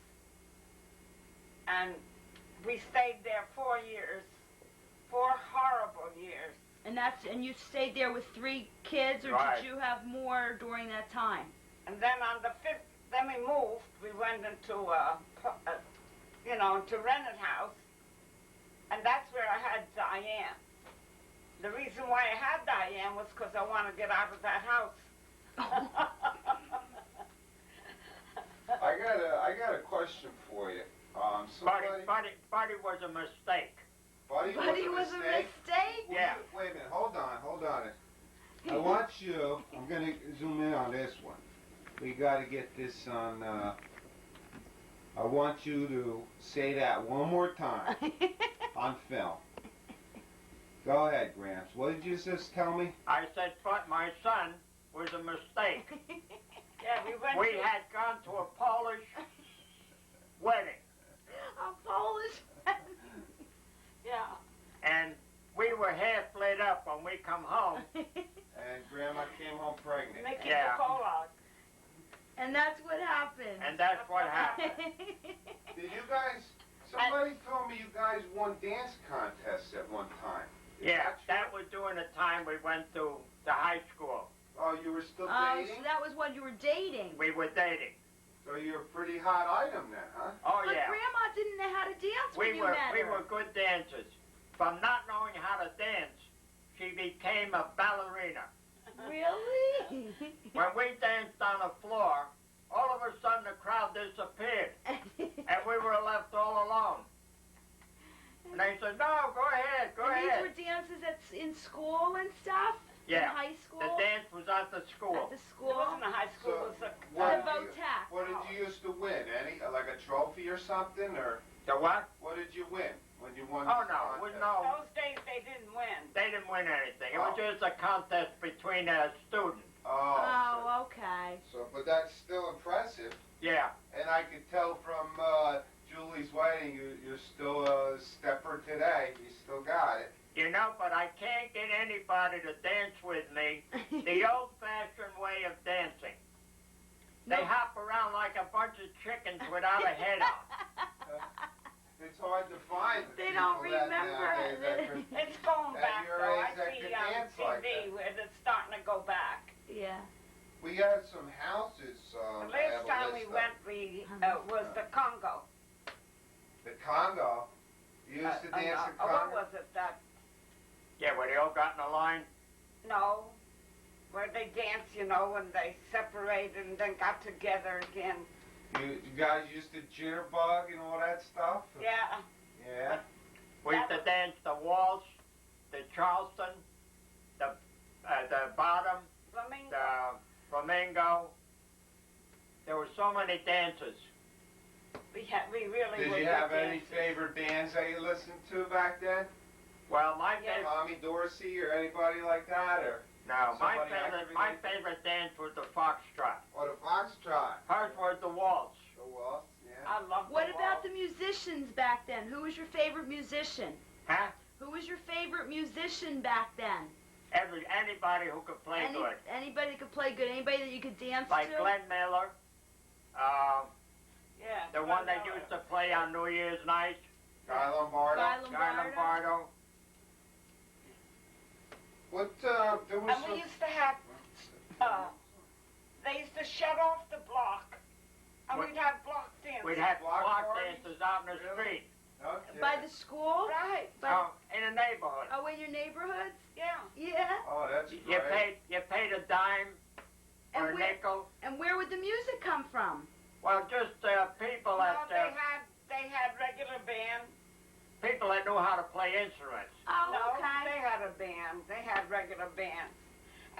And we stayed there 4 years. 4 horrible years. And you stayed there with 3 kids, or Right. did you have more during that time? And then on the 5th, then we moved. We went into into rented house, and that's where I had Diane. The reason why I had Diane was because I want to get out of that house. I got a question for you. Buddy was a mistake. Buddy was a mistake? Yeah. Wait a minute. Hold on. I want you. I'm gonna zoom in on this one. We got to get this on. I want you to say that one more time on film. Go ahead, Gramps. What did you just tell me? I said, but my son was a mistake. Yeah, We had gone to a Polish wedding. A Polish. Yeah. And we were half lit up when we come home. And Grandma came home pregnant. Mickey Yeah. Pollock. And that's what happened. And that's what happened. Did you guys? Somebody told me you guys won dance contests at one time. Yeah, that was during the time we went to the high school. Oh, you were still Oh, dating? so that was when you were dating. We were dating. So you're a pretty hot item then, huh? Oh, But yeah. Grandma didn't know how to dance when you met her. We were good dancers. From not knowing how to dance, she became a ballerina. Really? When we danced on the floor, all of a sudden the crowd disappeared, and we were left all alone. And they said, no, go ahead. And these were dances in school and stuff? Yeah. In high school? The dance was at the school. At the It school? wasn't a high school. It was a What Votech. did you used to win? Like a trophy or something? Or The what? what did you win when you won Oh, this no, contest? no. Those days they didn't win. They didn't win anything. It was Oh. just a contest between students. Oh, okay. But that's still impressive. Yeah. And I could tell from Julie's wedding, you're still a stepper today. You still got it. You know, but I can't get anybody to dance with me the old-fashioned way of dancing. They No. hop around like a bunch of chickens without a head on. It's hard to find. They people don't that remember nowadays that it. could- It's going At back your though. age, I that see could on dance TV like that. where it's starting to go back. Yeah. We had some houses. The I have last a time we list of. went, we was the Congo. The Congo. You used to dance the Congo. What was it? That Yeah, where they all got in a line. no, where they danced, when they separated and then got together again. You guys used to jitterbug and all that stuff? Yeah. Yeah. We used to dance the waltz, the Charleston, the bottom, Flamingo. the flamingo. There were so many dances. We really Did were you good have any dancers. favorite bands that you listened to back then? Well, my Yeah. favorite, Tommy Dorsey or anybody like that? Or no, my somebody favorite, actively- dance was the foxtrot. or the Foxtrot? Hers was the waltz. The waltz, yeah. I love What the about waltz. the musicians back then? Who was your favorite musician? Huh? Who was your favorite musician back then? Anybody who could play good. Anybody could play good. Anybody that you could dance Like to? Glenn Miller, Yeah. the one that used to play on New Year's night, Guy Lombardo. Guy Guy Lombardo. Lombardo. What, there was And some... we used to have, they used to shut off the block, and What? we'd have block dances. We'd have Block block parties? dances out in the Really? street. Okay. By the school? Right. In the neighborhood. Oh, in your neighborhoods? Yeah. Yeah. Oh, that's You great. paid a dime or a And where, nickel. and where would the music come from? Well, just people No, that they had regular band. people that knew how to play instruments. Oh, No, okay. they had a band. They had regular bands.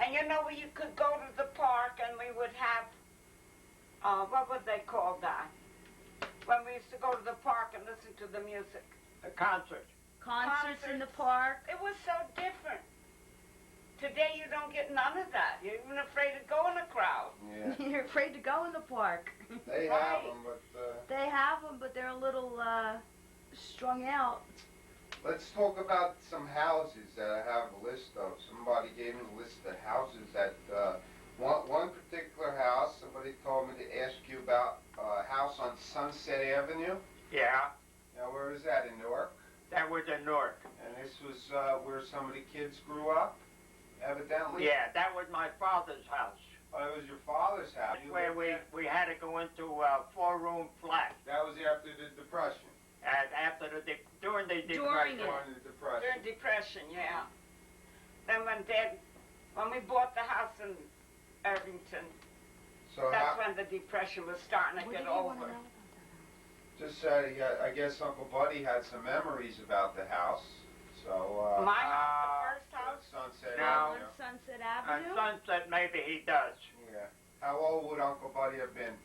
And you could go to the park and we would have, what would they call that? When we used to go to the park and listen to the music. A concert. Concerts in the park. It was so different. Today you don't get none of that. You're even afraid to go in a crowd. Yeah. You're afraid to go in the park. They Right. have them, but They have them, but they're a little strung out. let's talk about some houses that I have a list of. Somebody gave me a list of houses that, one particular house, somebody told me to ask you about a house on Sunset Avenue. Yeah, Now, where is that, in Newark? that was in Newark. And this was where some of the kids grew up, evidently? Yeah, that was my father's house. Oh, it was your father's house. You where lived we had to go into a 4-room flat. there? That was after the Depression. And after during the During Depression. During the Depression. During Depression, yeah. Then when we bought the house in Irvington, So that's when the Depression was starting to get over. just said, I guess Uncle Buddy had some memories about the house. So, My house, the first house? Sunset No. Avenue. Sunset On Avenue? Sunset, maybe he does. Yeah. How old would Uncle Buddy have been?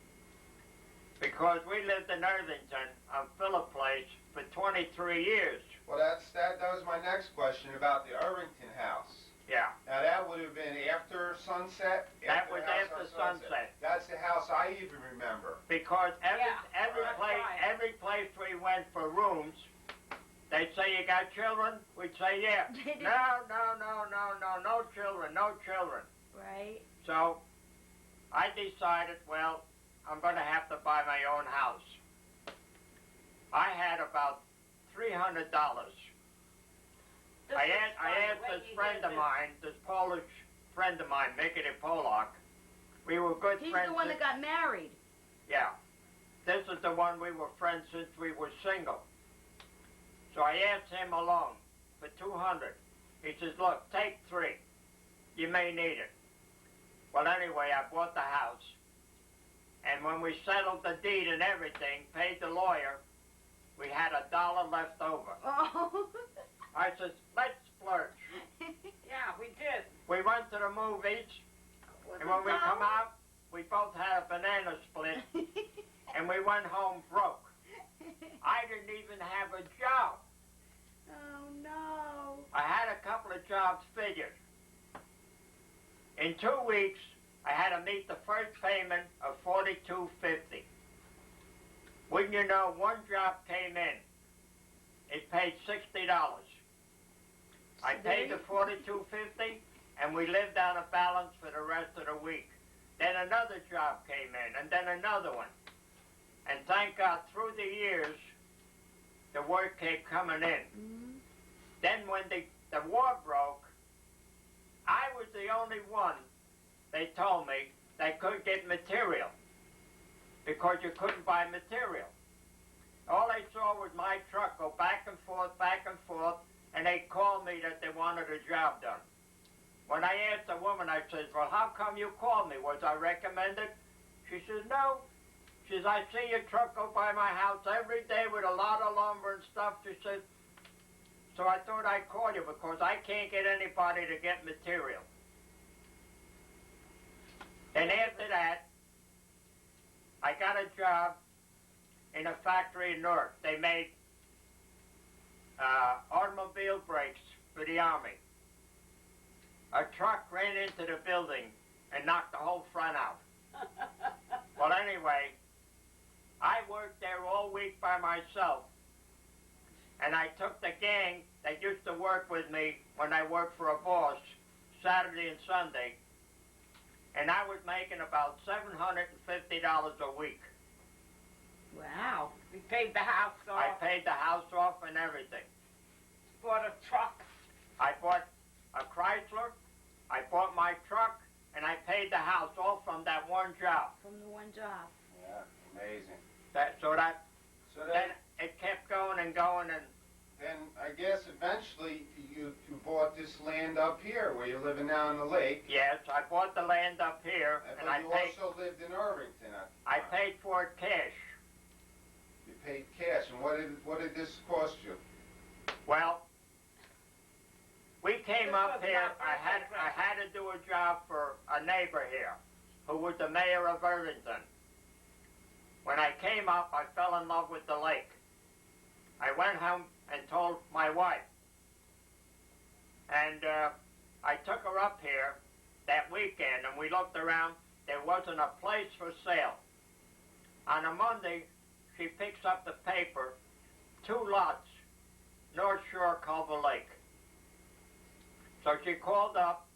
Because we lived in Irvington on Phillip Place for 23 years. Well, that was my next question about the Irvington house. Yeah. Now, that would have been after sunset? That was the house after on sunset. That's the house I even remember. Because every Right. place Right. every place we went for rooms, they'd say, "You got children?" We'd say, "Yeah." No children, no children. Right. So I decided, well, I'm going to have to buy my own house. I had about $300. I asked this friend of mine, this Polish friend of mine, Mickey Polak. We were good He's friends. the one that got married. Yeah. This is the one we were friends since we were single. So I asked him a loan for $200. He says, "Look, take 3. You may need it." Well, anyway, I bought the house. And when we settled the deed and everything, paid the lawyer, we had $1 left over. Oh. I says, "Let's splurge." Yeah, we did. We went to the movies, and when we come out, we both had a banana split, and we went home broke. I didn't even have a job. Oh no. I had a couple of jobs figured. In 2 weeks, I had to meet the first payment of $42.50. Wouldn't you know, one job came in. It paid $60. I paid the $42.50, and we lived on a balance for the rest of the week. Then another job came in, and then another one. And thank God, through the years, the work kept coming in. Mm-hmm. Then when the war broke, I was the only one, they told me, that could get material. Because you couldn't buy material. All they saw was my truck go back and forth, and they called me that they wanted a job done. When I asked the woman, I said, "Well, how come you called me? Was I recommended?" She says, "No." She says, "I see your truck go by my house every day with a lot of lumber and stuff." She said, "So I thought I'd call you because I can't get anybody to get material." And after that, I got a job in a factory in Newark. They made automobile brakes for the Army. A truck ran into the building and knocked the whole front out. Well, anyway, I worked there all week by myself. And I took the gang that used to work with me when I worked for a boss, Saturday and Sunday, and I was making about $750 a week. Wow. We paid the house off. I paid the house off and everything. Bought a truck. I bought a Chrysler, I bought my truck, and I paid the house all from that one job. From the one job. Yeah, amazing. So So then it kept going and going, and then I guess eventually you bought this land up here where you're living now on the lake. yes, I bought the land up here, and But I you paid. also lived in Irvington at the I time. paid for it cash. You paid cash, and what did this cost you? Well, we came This up was here. my birthday I had to do a job for a neighbor here, who was the mayor of Irvington. When I came up, I fell in love with the lake. I went home and told my wife, and I took her up here that weekend, and we looked around. There wasn't a place for sale. On a Monday, she picks up the paper, 2 lots, North Shore Culver Lake. So she called up,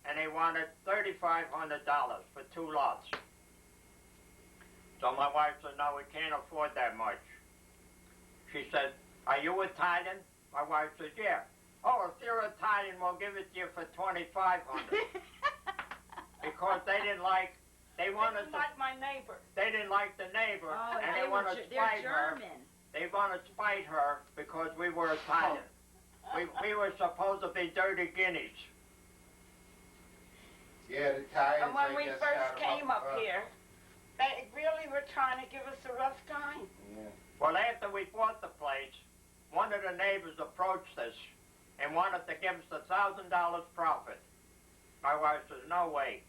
and they wanted $3,500 for 2 lots. So my wife said, "No, we can't afford that much." She said, "Are you Italian?" My wife said, "Yeah." "Oh, if you're Italian, we'll give it to you for $2,500. because they didn't like They didn't like my neighbor. they didn't like the neighbor, Oh, and they wanted to they're spite her. German. They wanted to spite her because we were Italian. We were supposed to be dirty guineas. Yeah, the Italians. And when I we guess, first had 'em came up here, they really were trying to give us a rough time. Yeah. Well, after we bought the place, one of the neighbors approached us and wanted to give us $1,000 profit. My wife says, no way.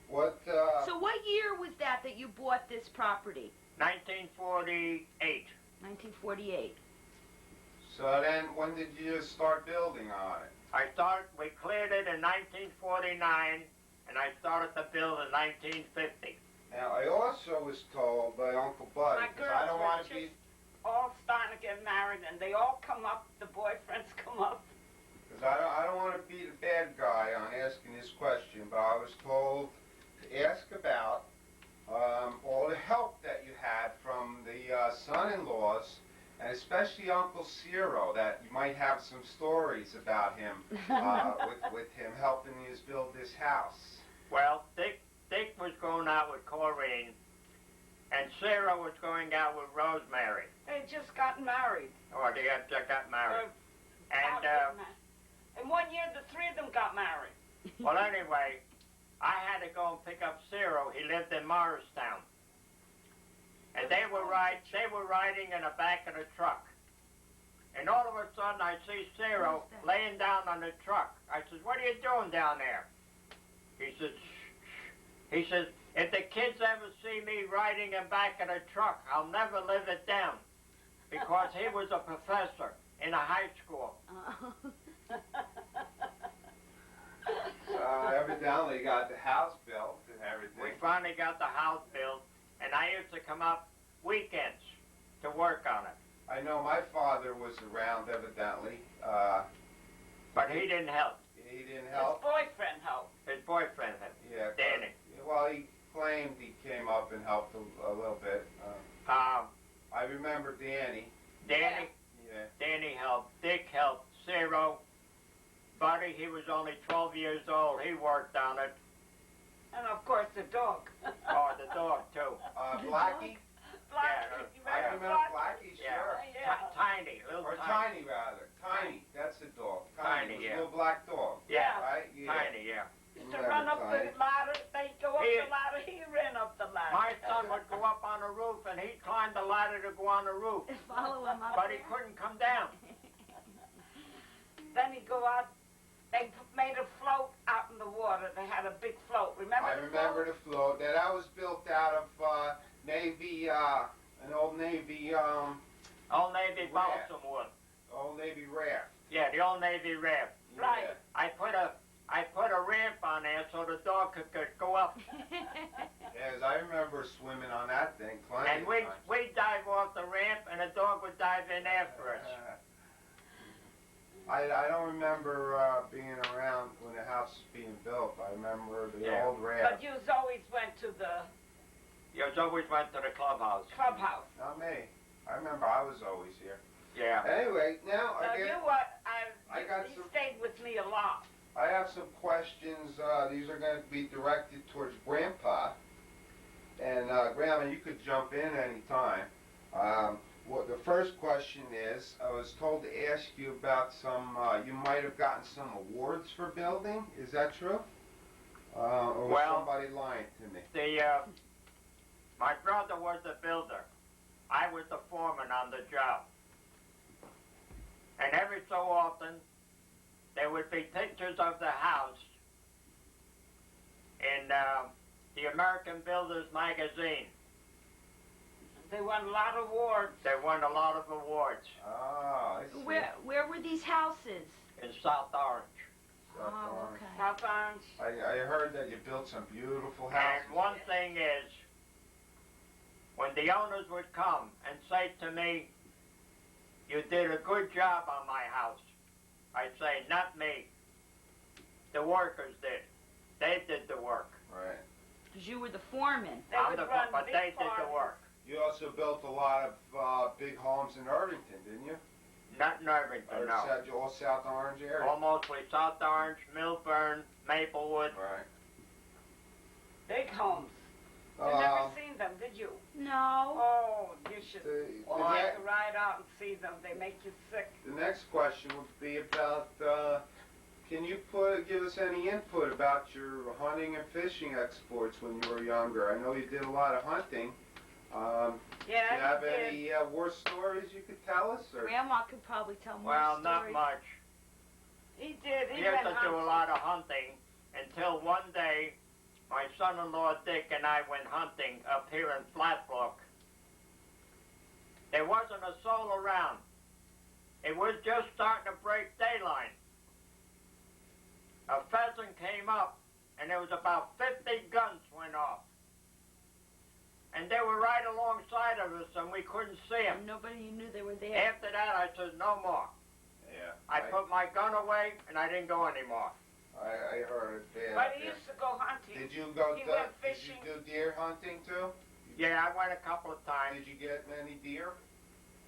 What? So what year was that you bought this property? 1948. 1948. So then, when did you start building on it? We cleared it in 1949, and I started to build in 1950. Now, I also was told by Uncle Buddy, My 'cause girls I don't were want to just be, all starting to get married, and they all come up. The boyfriends come up. because I don't want to be the bad guy on asking this question, but I was told to ask about all the help that you had from the son-in-laws, and especially Uncle Ciro, that you might have some stories about him, with him helping you build this house. Well, Dick was going out with Corinne, and Sarah was going out with Rosemary. They just got married. Or they got married. And, in 1 year, the three of them got married. well, anyway, I had to go and pick up Ciro. He lived in Morristown. And they were riding in the back of the truck. And all of a sudden, I see Ciro laying down on the truck. I says, what are you doing down there? He says, if the kids ever see me riding in back of the truck, I'll never live it down. Because he was a professor in a high school. Evidently got the house built and everything. We finally got the house built, and I used to come up weekends to work on it. I know my father was around, evidently. But he didn't help. He didn't help. His boyfriend helped. His boyfriend helped. Yeah. Danny. Well, he claimed he came up and helped a little bit. I remember Danny. Danny. Yeah. Danny helped. Dick helped. Ciro. Buddy, he was only 12 years old. He worked on it. And, of course, the dog. Oh, the dog, too. Blackie? Blackie. You I remember remember Blackie, Yeah. sure. Yeah. Tiny. Little Or tiny. Tiny, rather. Tiny. That's the dog. Tiny, It was yeah. a little black dog. Yeah. Right? Yeah. Tiny, yeah. Used to run up the ladder. They'd go up He- the ladder. He ran up the ladder. My son would go up on the roof, and he'd climb the ladder to go on the roof. Follow him up But he there. couldn't come down. Then he'd go out. They made a float out in the water. They had a big float. Remember I the remember float? the float. That was built out of Navy, an old Navy, Old Navy Raft. balsam wood. old Navy raft. Yeah, the old Navy raft. Right. I put a ramp on there so the dog could go up. Yes, I remember swimming on that thing plenty And of we times. dive off the ramp, and the dog would dive in after us. I don't remember being around when the house was being built. I remember the Yeah. old But raft. you always went to the You always went to the clubhouse. clubhouse. Not me. I remember I was always here. Yeah. Anyway, now I got he some- stayed with me a lot. I have some questions. These are going to be directed towards Grandpa. And Grandma, you could jump in any time. The first question is, I was told to ask you about you might have gotten some awards for building. Is that true? Or was Well, somebody lying to me? My brother was the builder. I was the foreman on the job. And every so often, there would be pictures of the house in the American Builders magazine. They won a lot of awards. They won a lot of awards Ah, I see. Where were these houses? in South Orange. South Oh, Orange. okay. South Orange. I heard that you built some beautiful houses. And one thing is, when the owners would come and say to me, you did a good job on my house, I'd say, not me. The workers did. They did the work. Right. Because you were the foreman. They I'm would the run but big they did the parties. work. You also built a lot of big homes in Irvington, didn't you? Not in Irvington, no. All South Orange area? Mostly South Orange, Milburn, Maplewood. Right. Big homes. You never seen them, did you? No. Oh, you should The like to ride out and see them. They make you sick. next question would be about, can you give us any input about your hunting and fishing exports when you were younger? I know you did a lot of hunting. Do you have any war stories you could tell us? Or? Grandma could probably tell more Well, stories. not much. He did. He used to do a lot of hunting until one day my son-in-law Dick and I went hunting up here in Flatbrook. There wasn't a soul around. It was just starting to break daylight. A pheasant came up, and there was about 50 guns went off. And they were right alongside of us, and we couldn't see them. And nobody knew they were there. After that, I said, no more. Yeah. I put my gun away, and I didn't go anymore. I heard it bad. But he used to go hunting. Did you go He went did you fishing. do deer hunting too? Yeah, I went a couple of times. Did you get many deer?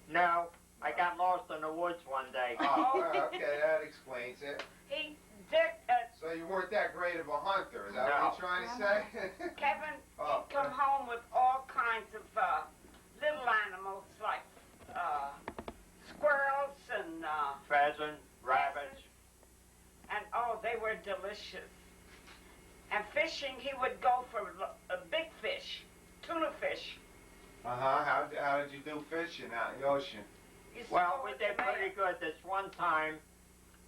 No, I got lost in the woods one day. Oh, okay, that explains it. He did. So you weren't that great of a hunter, is that No. what you're trying to say? Kevin Oh, he'd come home with all kinds of little animals like squirrels and Pheasant, rabbits. and oh, they were delicious. And fishing, he would go for a big fish, tuna fish. Uh-huh, how did you do fishing out in the ocean? Used to Well, go we with did the pretty mayor. good. This one time,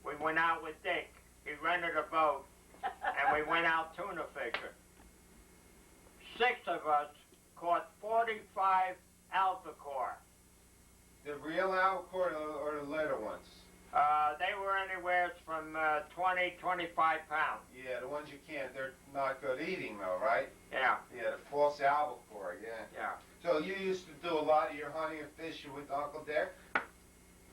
we went out with Dick. He rented a boat, and we went out tuna fishing. 6 of us caught 45 albacore. The real albacore or the little ones? They were anywhere from 20, 25 pounds. Yeah, the ones you can't, they're not good eating though, right? Yeah, Yeah, the false albacore, yeah. yeah. So you used to do a lot of your hunting and fishing with Uncle Dick?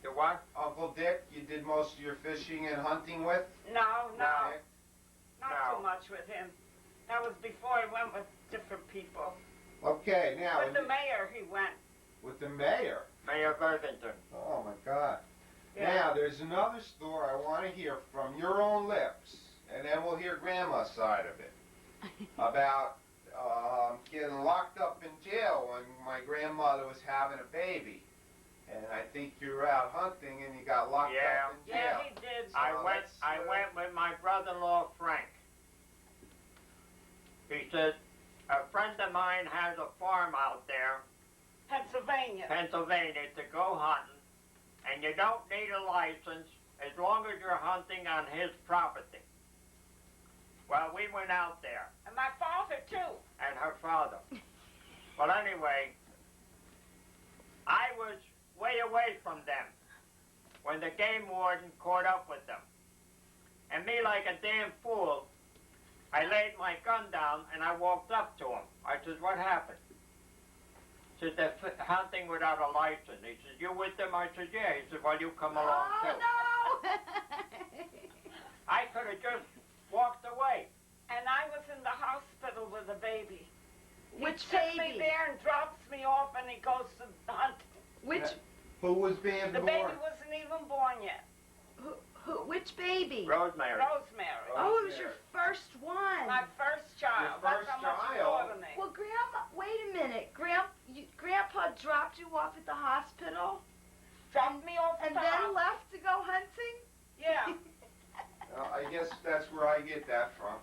The what? Uncle Dick, you did most of your fishing and hunting with? No, Okay. not No. too much with him. That was before he went with different people. Okay, now With the mayor, he went. with the mayor. Mayor of Irvington. Oh my God. Yeah. Now there's another story I want to hear from your own lips, and then we'll hear Grandma's side of it about getting locked up in jail when my grandmother was having a baby, and I think you were out hunting and you got locked Yeah. up in Yeah, jail. he did. I So went let's, with my brother-in-law Frank. He said, a friend of mine has a farm out there, Pennsylvania. Pennsylvania, to go hunting, and you don't need a license as long as you're hunting on his property. Well, we went out there, And my father, too. and her father. Well, anyway, I was way away from them when the game warden caught up with them. And me, like a damn fool, I laid my gun down and I walked up to him. I said, what happened? He said, they're hunting without a license. He said, you with them? I said, yeah. He said, well, you come along too. Oh, no! I could have just walked away. And I was in the hospital with a baby. Which He took me baby? there and drops me off, and he goes to hunting. Which Who was being The born? baby wasn't even born yet. which baby? Rosemary. Rosemary. Oh, it was your first one. My first child. Your first That's how much he child? thought of me. Well, Grandma, wait a minute. Grandpa dropped you off at the hospital Dropped me off at and the then house. left to go hunting? Yeah. I guess that's where I get that from.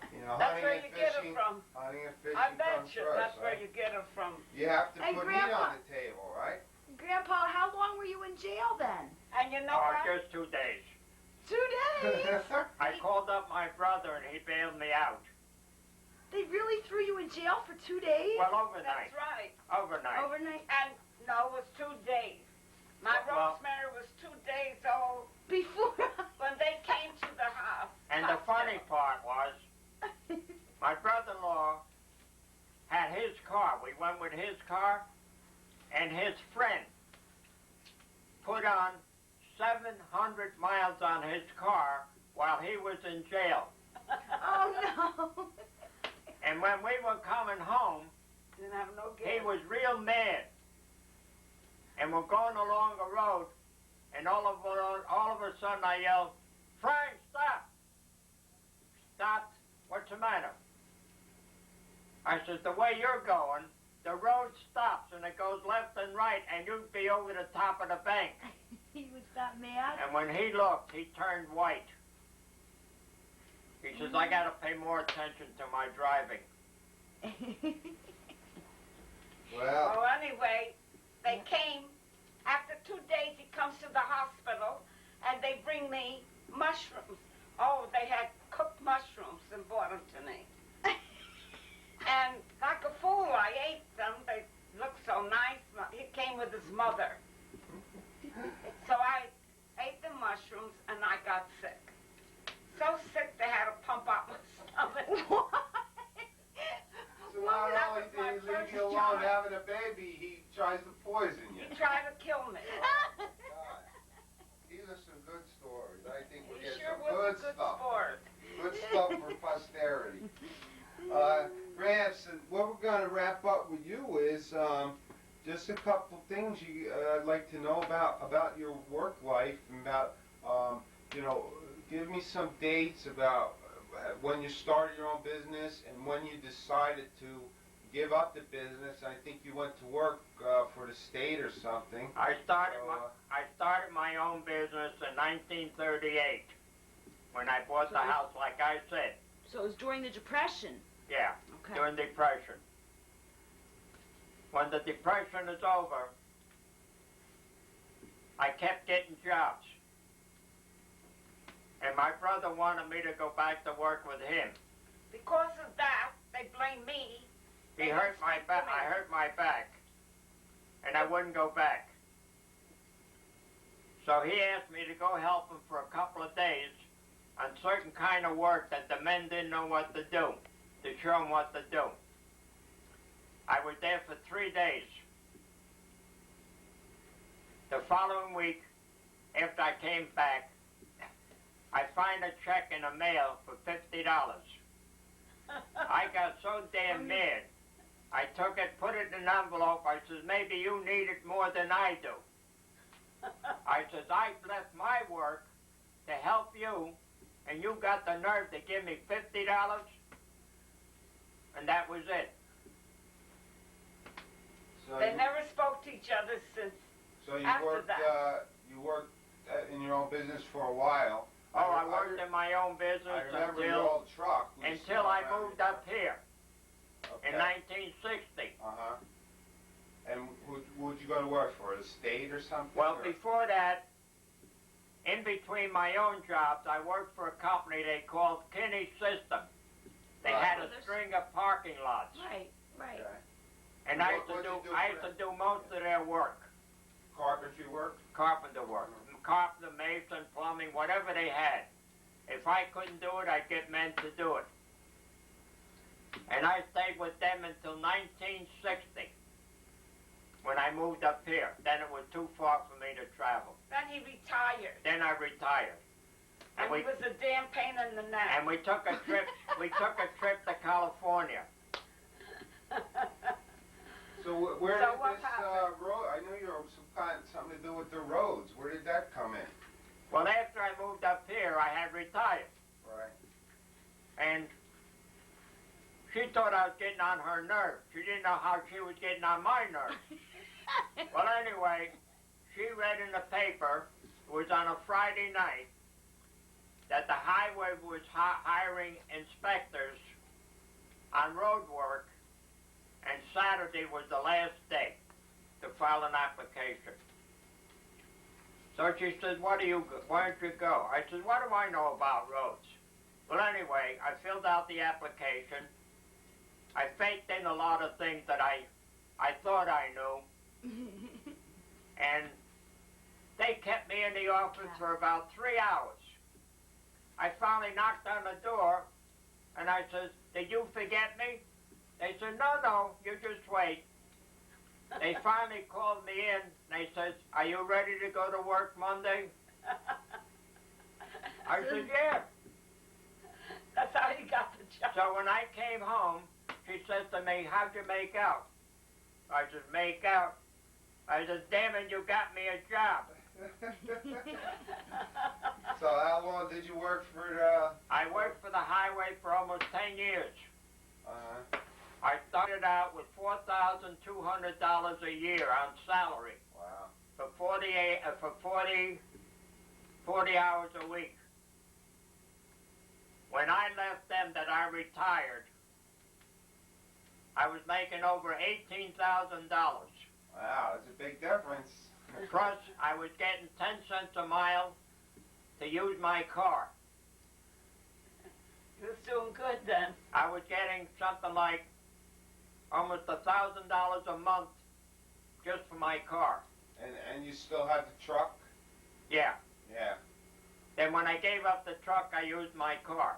You know, That's hunting where and you get it fishing. from. Hunting and fishing I bet comes you first, that's where right? you get it from. You have to And put meat Grandpa- on the table, right? Grandpa, how long were you in jail then? And you know Oh, what? just 2 days. 2 days. I called up my brother and he bailed me out. They really threw you in jail for 2 days? Well, overnight. That's right. Overnight. Overnight? And no, it was 2 days. My Well- Rosemary was 2 days old Before? when they came to the house. And the funny part was, my brother-in-law had his car. We went with his car, and his friend put on 700 miles on his car while he was in jail. Oh, no. And when we were coming home, Didn't have no he gas. was real mad. And we're going along the road, and all of a sudden I yelled, "Frank, stop!" "Stopped? What's the matter?" I said, "The way you're going, the road stops and it goes left and right, and you'd be over the top of the bank." He was that mad? And when he looked, he turned white. He says, "I got to pay more attention to my driving." Well, Well, anyway, they came. After 2 days, he comes to the hospital, and they bring me mushrooms. Oh, they had cooked mushrooms and brought them to me. And like a fool, I ate them. They looked so nice. He came with his mother. So I ate the mushrooms, and I got sick. So sick they had to pump out my stomach. so Well, not that only was my did he leave first you alone job. having a baby, he tries to poison you. He tried to kill me. God. These are some good stories. I think we're He getting sure some was good a good stuff. sport. Good stuff for posterity. Gramps, and what we're going to wrap up with you is just a couple things I'd like to know about your work life and about, give me some dates about when you started your own business and when you decided to give up the business. I think you went to work for the state or something. I started my own business in 1938 when I bought the house, like I said. So it was during the Depression. Yeah, Okay. during the Depression. When the Depression is over, I kept getting jobs. And my brother wanted me to go back to work with him. Because of that, they blame me. He They hurt don't my speak to back. me. I hurt my back. And I wouldn't go back. So he asked me to go help him for a couple of days on certain kind of work that the men didn't know what to do, to show them what to do. I was there for 3 days. The following week, after I came back, I find a check in the mail for $50. I got so damn mad. I took it, put it in an envelope. I says, "Maybe you need it more than I do." I says, "I left my work to help you, and you got the nerve to give me $50? And that was it. So They never spoke to each other since. So you after worked. that. You worked in your own business for a while. Oh, I worked in my own I business remember your old truck. We until saw I around moved your up truck. here Okay. in 1960. Uh-huh. And who'd you go to work for? The state or something? Well, or? before that, in between my own jobs, I worked for a company they called Kinney System. They Right. had a string of parking lots. Right, right. Okay. And I What'd you do I for used to do most of their work, Carpentry work? carpenter work, carpenter, mason, plumbing, whatever they had. If I couldn't do it, I'd get men to do it. And I stayed with them until 1960, when I moved up here. Then it was too far for me to travel. Then he retired. Then I retired. And he was a damn pain in the neck. And we took a trip. We took a trip to California. So where So did what this happened? road? I knew you were something to do with the roads. Where did that come in? Well, after I moved up here, I had retired, Right. and she thought I was getting on her nerves. She didn't know how she was getting on my nerves. Well, anyway, she read in the paper, it was on a Friday night, that the highway was hiring inspectors on road work, and Saturday was the last day to file an application. So she said, why don't you go? I said, what do I know about roads? Well, anyway, I filled out the application. I faked in a lot of things that I thought I knew. And they kept me in the office for about 3 hours. I finally knocked on the door, and I says, did you forget me? They said, no, you just wait. They finally called me in, and they said, are you ready to go to work Monday? I said, yeah. That's how he got the job. So when I came home, she says to me, how'd you make out? I said, make out? I said, damn it, you got me a job. So how long did you work for I worked for the highway for almost 10 years. uh, I started out with $4,200 a year on salary wow. for 40 hours a week. When I left them that I retired, I was making over $18,000. Wow, that's a big difference. Plus, I was getting 10 cents a mile to use my car. He was doing good then. I was getting something like almost $1,000 a month just for my car. And you still had the truck? Yeah. Yeah. Then when I gave up the truck, I used my car.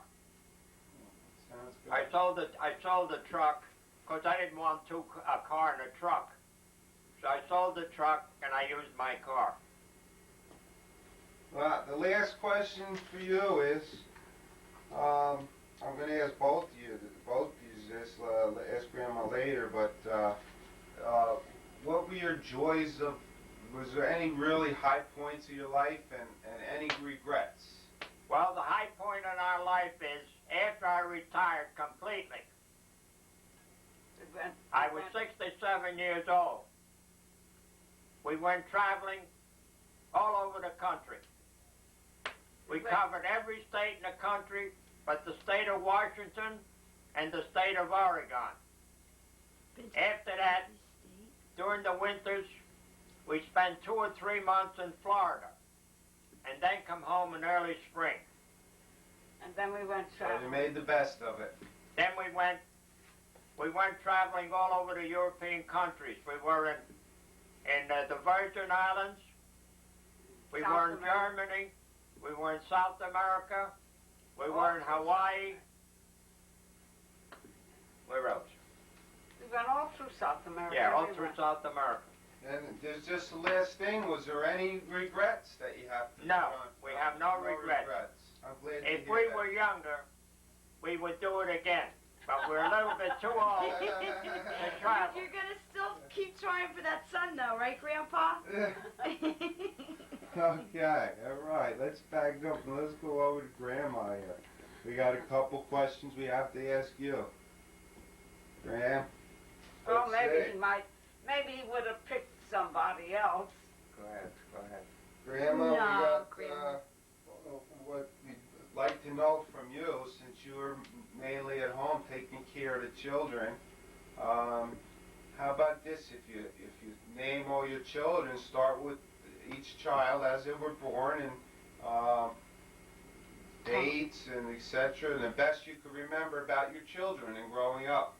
Sounds good. I sold the truck because I didn't want a car and a truck. So I sold the truck and I used my car. Well, the last question for you is, I'm going to ask both of you this, ask Grandma later, but what were your joys of, was there any really high points of your life and any regrets? Well, the high point in our life is after I retired completely. I was 67 years old. We went traveling all over the country. We covered every state in the country but the state of Washington and the state of Oregon. After that, during the winters, we spent 2 or 3 months in Florida and then come home in early spring. And then we went So you traveling. made the best of it. Then we went traveling all over the European countries. We were in the Virgin Islands. We South were in America. Germany. We were in South America. We were in Hawaii. Where else? We went all through South America. Yeah, all everywhere. through South America. And there's just the last thing. Was there any regrets that you have to No, put on? we have no regrets. I'm glad to If hear we that. were younger, we would do it again. But we're a little bit too old to travel. You're gonna still keep trying for that son, though, right, Grandpa? Okay, all right. Let's back up and let's go over to Grandma here. We got a couple questions we have to ask you. Graham? Well, let's see. maybe he would have picked somebody else. Go ahead, go ahead. Grandma, No, we got Grandma. what we'd like to know from you, since you were mainly at home taking care of the children. How about this? If you name all your children, start with each child as they were born and dates and etc. And the best you could remember about your children and growing up.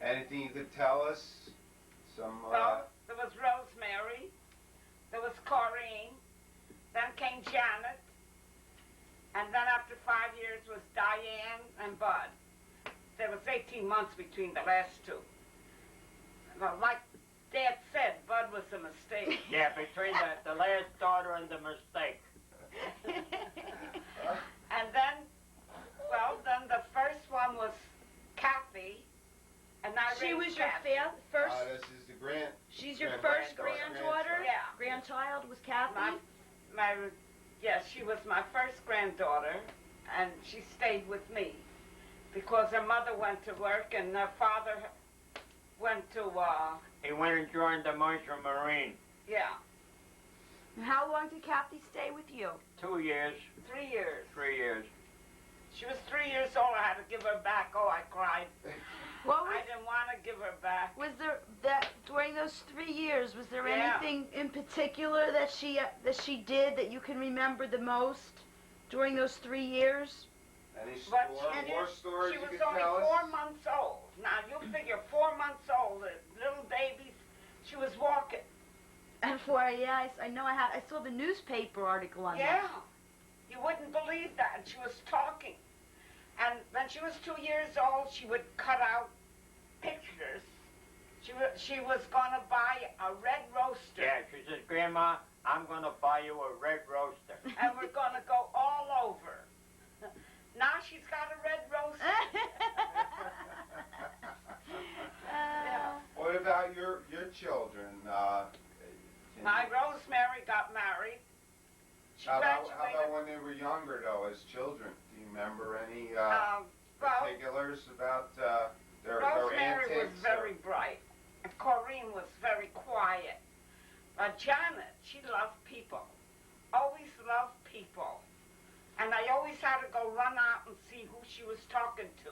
Anything you could tell us? Some. Well, there was Rosemary, there was Corrine, then came Janet, and then after 5 years was Diane and Bud. There was 18 months between the last two. Well, like Dad said, Bud was a mistake. Yeah, between the last daughter and the mistake. And then the first one was Kathy, and I She raised was your Kathy. first. This is the grand. She's your Grandma. first granddaughter. Yeah. Grandchild was Kathy. Yes, she was my first granddaughter, and she stayed with me because her mother went to work and her father went to, He went and joined the Merchant Marine. yeah, How long did Kathy stay with you? 2 years, 3 years. 3 years. She was 3 years old. I had to give her back. Oh, I cried. What I didn't want to give her back. was there that during those 3 years? Was there Yeah. anything in particular that she did that you can remember the most during those 3 years? Any But more stories she you was could only tell 4 us? months old. Now, you figure 4 months old, little babies. She was walking. And I know I saw the newspaper article on Yeah. that. You wouldn't believe that. And she was talking. And when she was 2 years old, she would cut out pictures. She was going to buy a red roaster. Yeah, she says, Grandma, I'm going to buy you a red roaster. And we're going to go all over. Now she's got a red roaster. What about your children? My Rosemary got married. How about graduated. when they were younger, though, as children? Do you remember any Well, particulars about their Rosemary was antics? very bright, and Corinne was very quiet. But Janet, she loved people, always loved people. And I always had to go run out and see who she was talking to.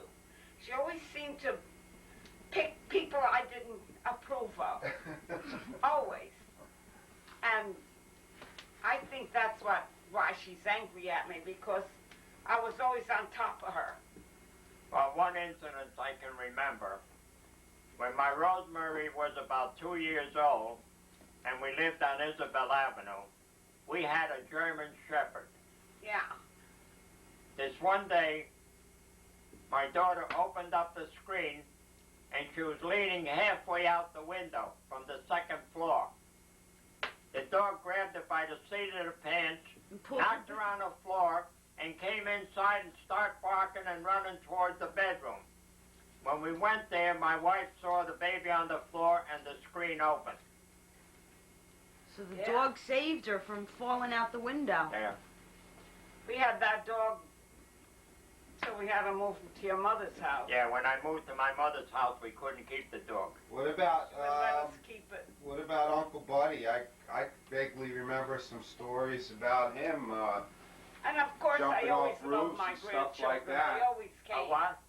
She always seemed to pick people I didn't approve of, always. And I think that's why she's angry at me, because I was always on top of her. Well, one incident I can remember, when my Rosemary was about 2 years old, and we lived on Isabel Avenue, we had a German Shepherd. Yeah. This one day, my daughter opened up the screen, and she was leaning halfway out the window from the second floor. The dog grabbed her by the seat of the pants, knocked her on the floor, and came inside and started barking and running towards the bedroom. When we went there, my wife saw the baby on the floor and the screen open. So the dog saved her from falling out the window. Yeah. We had that dog till we had to move him to your mother's house. Yeah, when I moved to my mother's house, we couldn't keep the dog. What about She wouldn't let us keep it. what about Uncle Buddy? I vaguely remember some stories about him. And of course, Jumping I always off loved roofs my and stuff grandchildren. like that. They always came. What?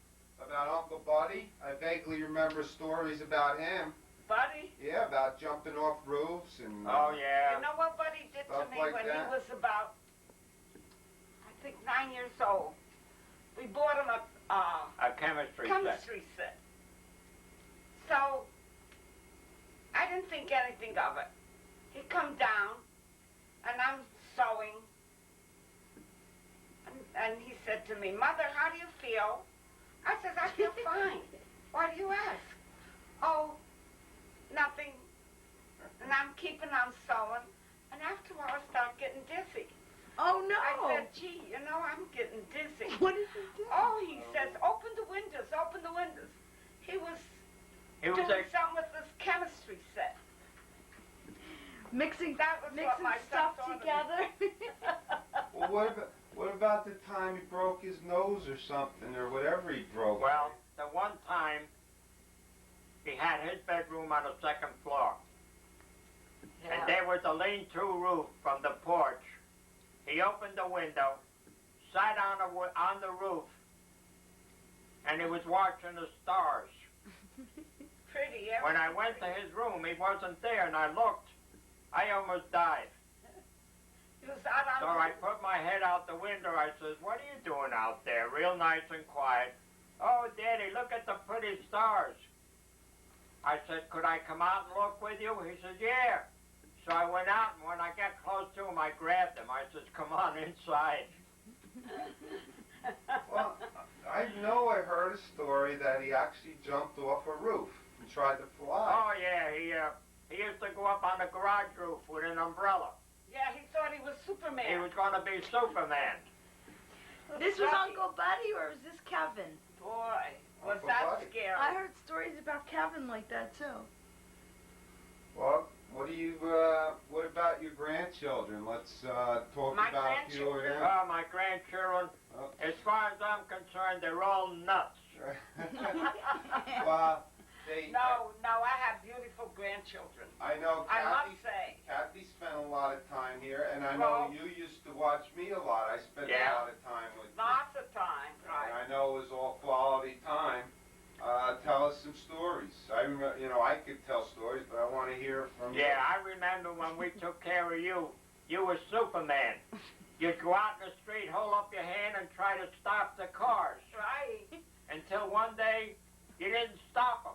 About Uncle Buddy? I vaguely remember stories about him. Buddy, Yeah, about jumping off roofs and. Oh, yeah. you know what Buddy did to Stuff me like when that. he was about, I think, 9 years old? We bought him A chemistry set. chemistry set. So, I didn't think anything of it. He come down, and I'm sewing, and he said to me, "Mother, how do you feel?" I said, "I feel fine." "Why do you ask?" "Oh, nothing." And I'm keeping on sewing, and after a while I start getting dizzy. Oh no! I said, "Gee, you know, I'm getting dizzy." What did he do? Oh, he says, "Open the windows, open the windows." He was He was doing something with this chemistry set. Mixing That was what mixing my stuff son thought of me. together. Well, what about the time he broke his nose or something, or whatever he broke? Well, the one time he had his bedroom on the second floor, and there was a lean-to roof from the porch. He opened the window, sat on the roof, and he was watching the stars. Pretty. When I went to his room, he wasn't there, and I looked. I almost died. He was out on So I put my head out the window. I says, "What are you doing out there?" Real nice and quiet. "Oh, Daddy, look at the pretty stars." I said, "Could I come out and look with you?" He said, "Yeah." So I went out, and when I got close to him, I grabbed him. I says, "Come on inside." Well, I know I heard a story that he actually jumped off a roof and tried to fly. Oh, yeah, he used to go up on the garage roof with an umbrella. Yeah, he thought he was Superman. He was going to be Superman. This was Uncle Buddy, or was this Kevin? Boy, was Uncle that Buddy. scary. I heard stories about Kevin like that too. Well, what about your grandchildren? Let's talk My about a few of them. Oh, my grandchildren, Oh. as far as I'm concerned, they're all nuts. Well, No, I have beautiful grandchildren. I know I must say. Kathy spent a lot of time here, and I know Well- you used to watch me a lot. I spent Yeah. a lot of time with you. Lots of time. And Right. I know it was all quality time. Tell us some stories. I remember, I could tell stories, but I want to hear from you. Yeah, I remember when we took care of you. You were Superman. You'd go out in the street, hold up your hand, and try to stop the cars. Right. Until one day, you didn't stop him.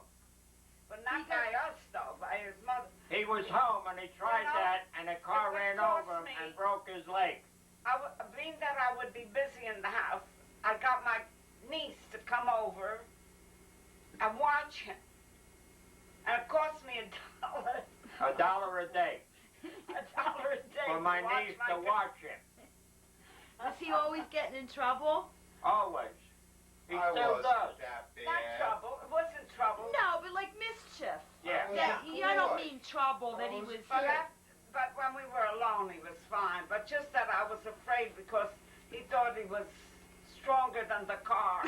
But not by us, though, by his mother. He was home, and he tried that, and a car it would ran cost over him me- and broke his leg. Being that I would be busy in the house, I got my niece to come over and watch him. And it cost me $1. $1 a day $1 a day for my watch niece my to watch him. Was he always getting in trouble? Always. He I still wasn't does. that bad. Not trouble. It wasn't trouble. No, but like mischief. Yeah. I don't mean trouble that he was. But when we were alone, he was fine. But just that I was was stronger than the car.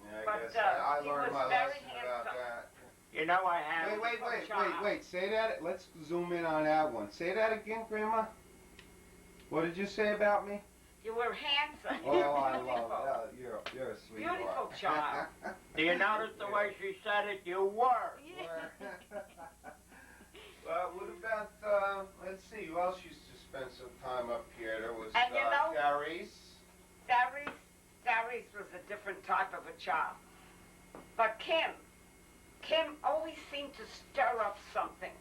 Yeah, But, I guess I he learned was my very lesson about handsome. that. You know, I have. Wait. Say that. Let's zoom in on that one. Say that again, Grandma. What did you say about me? You were handsome. Oh, I love Beautiful. that. You're a sweetheart. Beautiful child. Do you notice the way she said it? You were. Well, what about, let's see, who else used to spend some time up here? There was, And you know- Gary's. Darius was a different type of a child. But Kim always seemed to stir up something.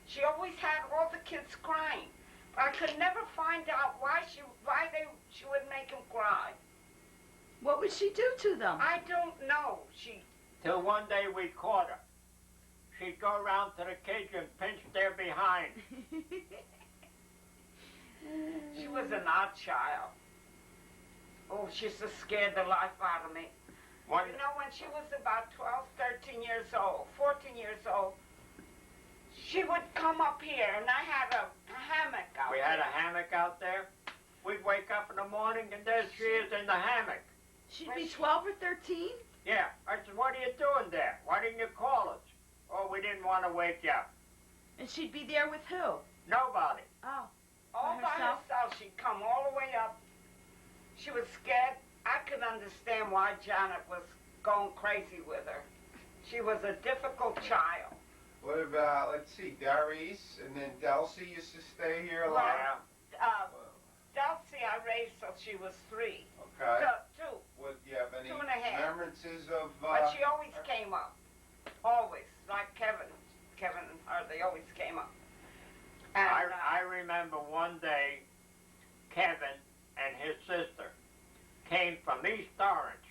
She always had all the kids crying. But I could never find out why she would make them cry. What would she do to them? I don't know. Till one day we caught her. She'd go around to the kids and pinch their behind. She was an odd child. Oh, she used to scare the life out of me. One, You know, when she was about 12, 13 years old, 14 years old, she would come up here, and I had a hammock out we there. had a hammock out there. We'd wake up in the morning and there she is in the hammock. She'd be 12 or 13? Yeah, I said, what are you doing there? Why didn't you call us? Oh, we didn't want to wake you up. And she'd be there with who? Nobody. Oh. All by herself? herself. She'd come all the way up. She was scared. I could understand why Janet was going crazy with her. She was a difficult child. What about, let's see, Gary's, and then Delcy used to stay here a lot? Yeah. Delcy I raised till she was 3. Okay. Two. Would you have any 2.5. remembrances of, But she always came up. Always. Like Kevin. Kevin and her, they always came up. And, I remember one day Kevin and his sister came from East Orange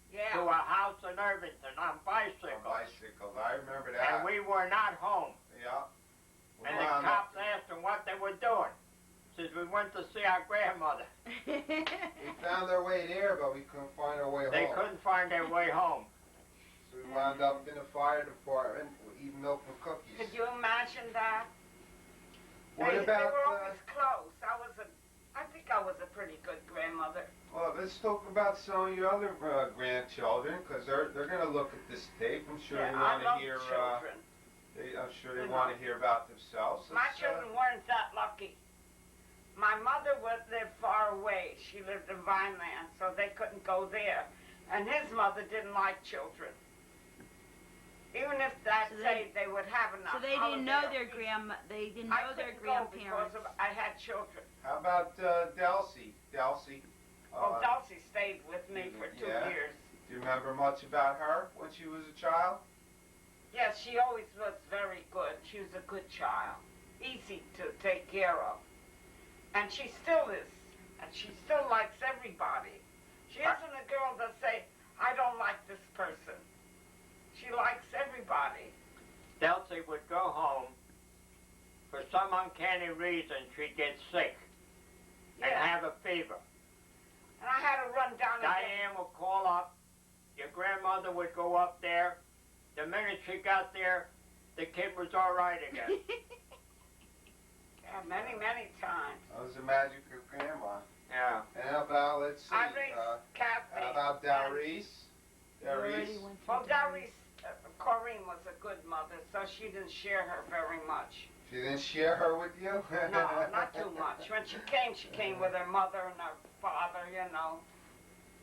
to yeah. a house in Irvington on bicycles. bicycles? I remember that. And we were not home. Yeah. We And the wound cops up- asked them what they were doing. Says we went to see our grandmother. We found our way there, but we couldn't find our way They home. couldn't find their way home. So we wound up in the fire department eating milk and cookies. Could you imagine that? What they about, were always close. I think I was a pretty good grandmother. well, let's talk about some of your other grandchildren, because they're going to look at this tape. I'm sure Yeah, they I want to love hear. children. I'm sure they You want know. to hear about themselves. My Let's, children weren't that lucky. My mother lived far away. She lived in Vineland, so they couldn't go there. And his mother didn't like children. Even if that So say they would have enough. So they didn't know holiday. they didn't I know their couldn't go because grandparents. I had children. How about Delcy? Delcy. Well, Dulcie stayed with me for 2 yeah. years. Do you remember much about her when she was a child? Yes, she always was very good. She was a good child. Easy to take care of. And she still is. And she still likes everybody. She isn't a girl that say, I don't like this person. She likes everybody. Delcy would go home. For some uncanny reason, she'd get sick and Yeah. have a fever. And I had to run down and get Diane would call up. Your grandmother would go up there. The minute she got there, the kid was all right again. yeah, many, many times. That was the magic of grandma. Yeah. And how about, let's see, I raised Kathy. how about Darice? Already went through Well, Darius, Corinne was a good mother, so she didn't share her very much. She didn't share her with you? No, not too much. When she came with her mother and her father, you know.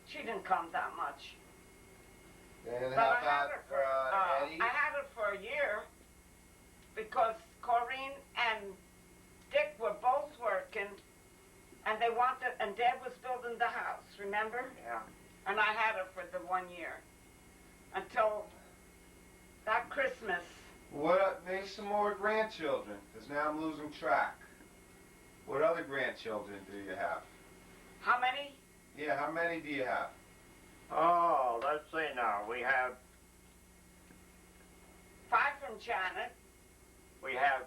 She didn't come that much. And But how I had about her for Eddie? I had her for a year because Corinne and Dick were both working, and they wanted, and Dad was building the house. Remember? Yeah. And I had her for the 1 year until that Christmas. Name some more grandchildren, because now I'm losing track. What other grandchildren do you have? How many? Yeah, how many do you have? Oh, let's see now. We have 5 from Janet, we have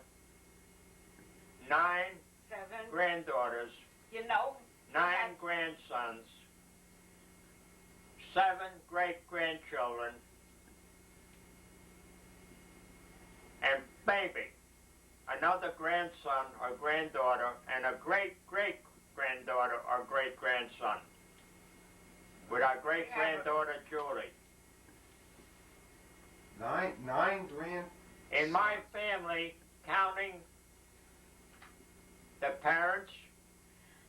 9 7. granddaughters, You know, 9 had- grandsons, 7 great-grandchildren, and baby, another grandson or granddaughter, and a great-great great-granddaughter or great-grandson. With our great-granddaughter, Julie. Nine grand. In my family, counting the parents,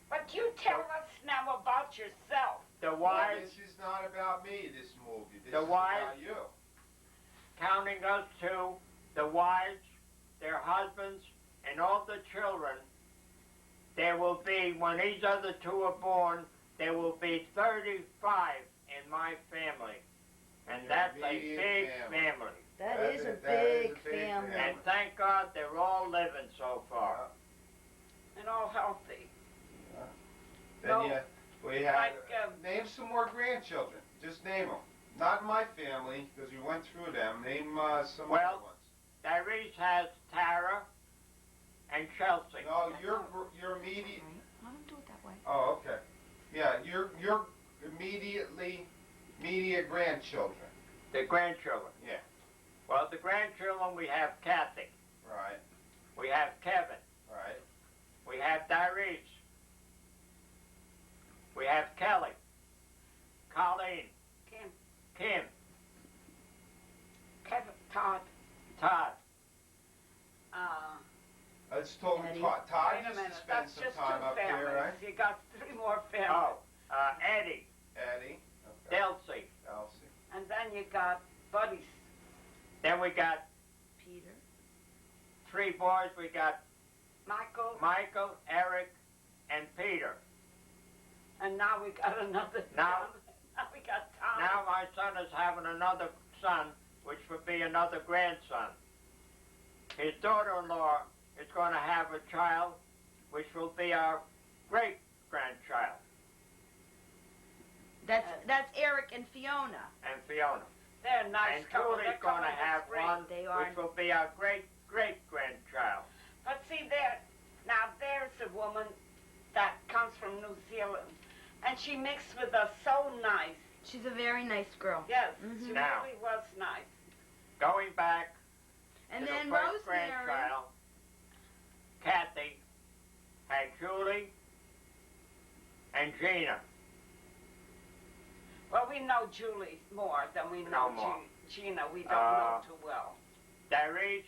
But you tell us now about yourself. the Well, wives, this is not about me, this movie. This The is wives- about you. counting us two, the wives, their husbands, and all the children, there will be, when these other two are born, there will be 35 in my family. And Your that's a immediate big family. family. That That is is- a that is big a big family. family. And thank God they're all living so far. And all healthy. Then No, we have like, name some more grandchildren. Just name them. Not my family, because we went through them. Name some Well- other ones. Tyrese has Tara and Chelsea. No, your immediate. Let him do it that way. Oh, okay. Yeah, your immediate grandchildren. The grandchildren. Yeah. Well, the grandchildren, we have Kathy. Right. We have Kevin. Right. We have Tyrese. We have Kelly. Colleen. Kim. Kevin, Todd. Todd. Let's talk. Eddie. Todd Wait a used minute. to spend That's some just time two up families. here, right? You got 3 more families. Oh, Eddie. Eddie. Okay. Delcy. Elsie. And then you got buddies. Then we got Peter. 3 boys. We got Michael. Michael, Eric, and Peter. And now we got another. Now- Now we got Tom. Now my son is having another son, which would be another grandson. His daughter-in-law is going to have a child, which will be our great-grandchild, That's Eric and Fiona. and Fiona. They're a nice And couple. Julie's They're going to coming have spring. one, They are. which will be our great-great-grandchild. But see there, now there's a woman that comes from New Zealand, and she mixed with us so nice. She's a very nice girl. Yes, Mhm. she Now. really was nice. Going back And to then the Rosemary. great-grandchild, Kathy had Julie and Gina. Well, we know Julie more than we know No more. Gina. We don't know too well. Tyrese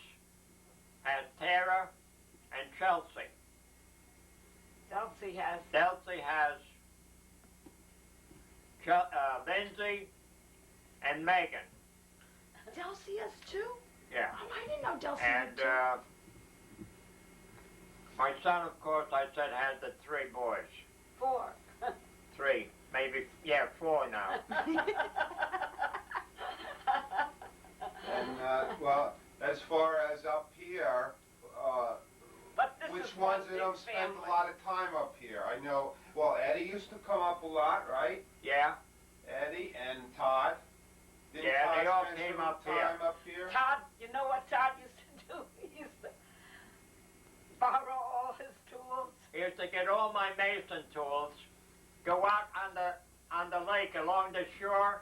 has Tara and Chelsea. Elsie has. Delcy has Lindsay and Megan. Delcy has 2? Yeah. Oh, I didn't know Delcy had And 2. my son, of course, I said, has the 3 boys. 4. 3, maybe, 4 now. And well, as far as up here, But this which is ones one of them big spend family. a lot of time up here? I know. Well, Eddie used to come up a lot, right? Yeah, Eddie and Todd. Didn't Yeah, Todd they all spend came some up here. time up here? Todd, you know what Todd used to do? He used to borrow all his tools. he used to get all my mason tools, go out on the lake along the shore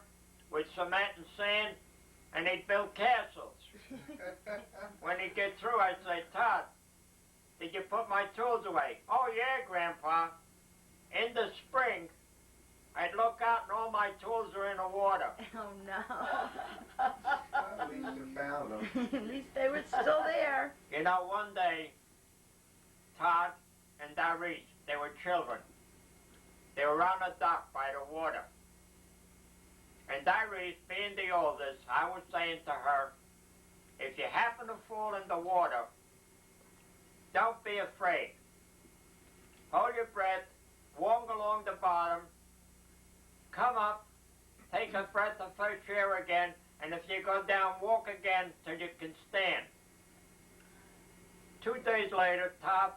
with cement and sand, and he'd build castles. When he'd get through, I'd say, Todd, did you put my tools away? Oh, yeah, Grandpa. In the spring, I'd look out and all my tools are in the water. Oh, no. At least you found them. At least they were still there. You know, one day, Todd and Tyrese, they were children. They were on a dock by the water. And Tyrese, being the oldest, I was saying to her, if you happen to fall in the water, don't be afraid. Hold your breath, walk along the bottom, come up, take a breath of fresh air again, and if you go down, walk again till you can stand. 2 days later, Todd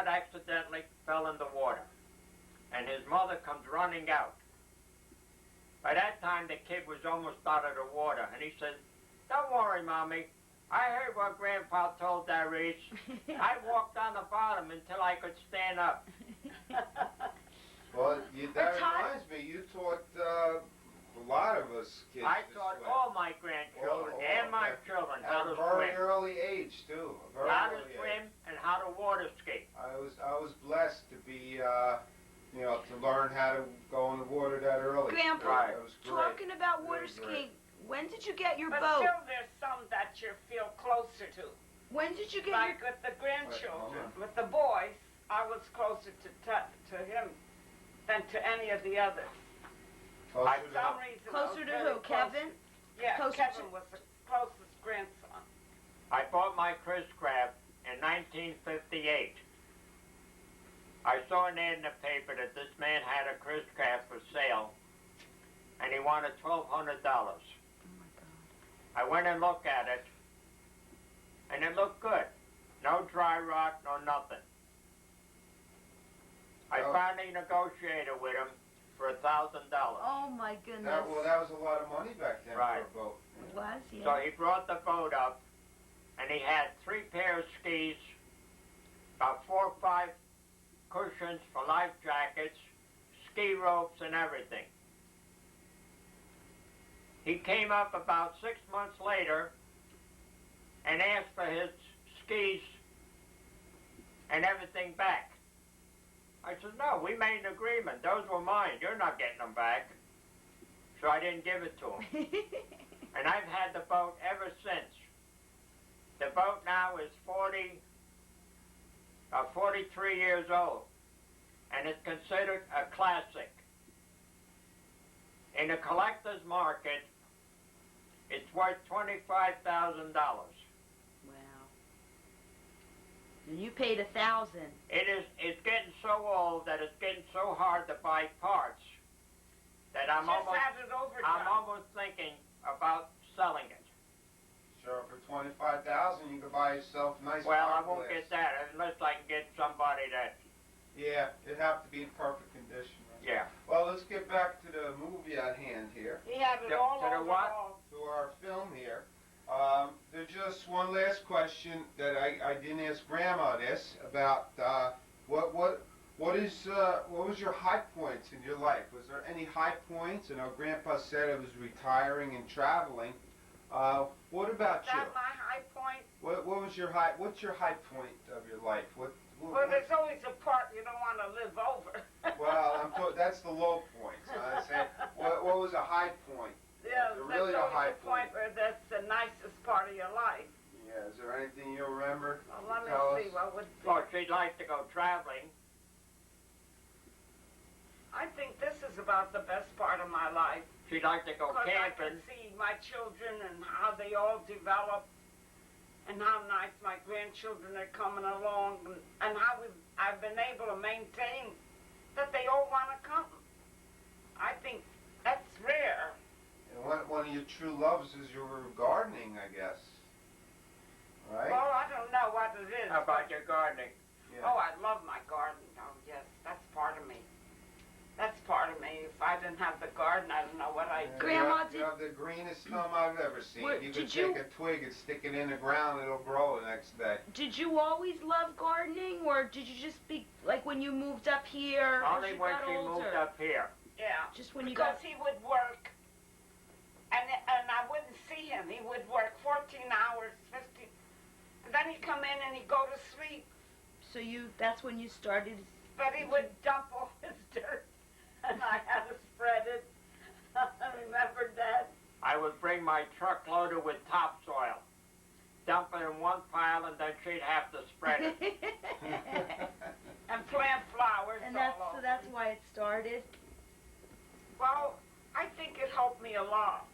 accidentally fell in the water, and his mother comes running out. By that time, the kid was almost out of the water, and he says, don't worry, Mommy. I heard what Grandpa told Tyrese. I walked on the bottom until I could stand up. Well, that Todd- reminds me, you taught a lot of us kids I to taught swim. all my grandchildren All and my of them. children At how to a very swim. early age, too. A very How to early age. swim and how to water ski. I was blessed to be you know, to learn how to go in the water that early. Grandpa, That was great. talking about water Really skiing, when did you get your But boat? still, there's some that you feel closer to. When did you get Like your... with the grandchildren, Wait, with the boys, I was closer to him than to any of the others. Closer For to some reason, I Closer was to very who? close. Kevin? Yeah, Closer Kevin to- was the closest grandson. I bought my Chris Craft in 1958. I saw an ad in the paper that this man had a Chris Craft for sale, and he wanted $1,200. Oh, my God. I went and looked at it, and it looked good. No dry rot, no nothing. I Oh. finally negotiated with him for $1,000. Oh, my goodness. that was a lot of money back then Right. for a boat. It was, yeah. So he brought the boat up, and he had 3 pairs of skis, about 4 or 5 cushions for life jackets, ski ropes, and everything. He came up about 6 months later and asked for his skis and everything back. I said, no, we made an agreement. Those were mine. You're not getting them back. So I didn't give it to him. And I've had the boat ever since. The boat now is 43 years old, and it's considered a classic. In the collector's market, it's worth $25,000. Wow. And you paid $1,000. It's getting so old that it's getting so hard to buy parts that I'm Just had it overdone. almost thinking about selling it. Sure, for $25,000 you could buy yourself a nice Well, I fiberglass. won't get that unless I can get somebody that, Yeah, it'd have to be in perfect condition. Right? yeah. Well, let's get back to the movie at hand here, He had it To all the over what? all. to our film here. There's just one last question that I didn't ask Grandma this about what was your high points in your life? Was there any high points? I know Grandpa said it was retiring and traveling. What about Is you? that my high point? What was your high? What's your high point of your life? Well, there's always a part you don't want to live over. Well, that's the low point. So I say, what was a high point? Yeah, Is there there's really a always high a point where that's the nicest part of your life. Yeah. Is there anything you remember? Well, let me Tell see us. what would be. Well, she'd like to go traveling. I think this is about the best part of my life. She'd like to go Because I camping. can see my children and how they all develop and how nice my grandchildren are coming along and how I've been able to maintain that they all want to come. I think that's rare. And one of your true loves is your gardening, I guess. Right? Well, I don't know what it is. How about your gardening? Yeah. Oh, I love my garden. Oh, yes, that's part of me. That's part of me. If I didn't have the garden, I don't know what I'd do. Grandma, you have the greenest thumb I've ever seen. What, You could did you- take a twig and stick it in the ground, it'll grow the next day. Did you always love gardening, or did you just be, like, when you moved up here? as Only you when got she older? moved up here. Yeah. Just when you Because got... he would work, and I wouldn't see him. He would work 14 hours, 15, and then he'd come in and he'd go to sleep. So that's when you started... But he would dump all his dirt, and I had to spread it. I remember that. I would bring my truck loaded with topsoil, dump it in one pile, and then she'd have to spread it. And plant flowers And all so over. that's why it started? Well, I think it helped me a lot.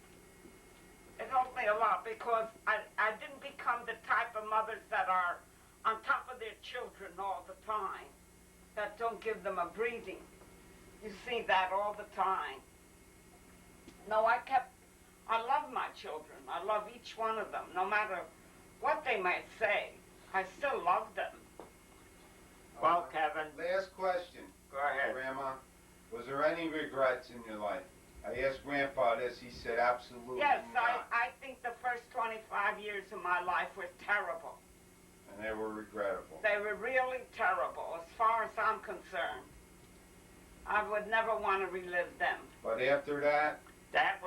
It helped me a lot because I didn't become the type of mothers that are on top of their children all the time, that don't give them a breathing. You see that all the time. No, I love my children. I love each one of them, no matter what they might say. I still love them. Well, Kevin, Last question, go ahead. Grandma. Was there any regrets in your life? I asked Grandpa this, he said absolutely Yes, not. I think the first 25 years of my life were terrible. And they were regrettable. They were really terrible, as far as I'm concerned. I would never want to relive them. But after that, That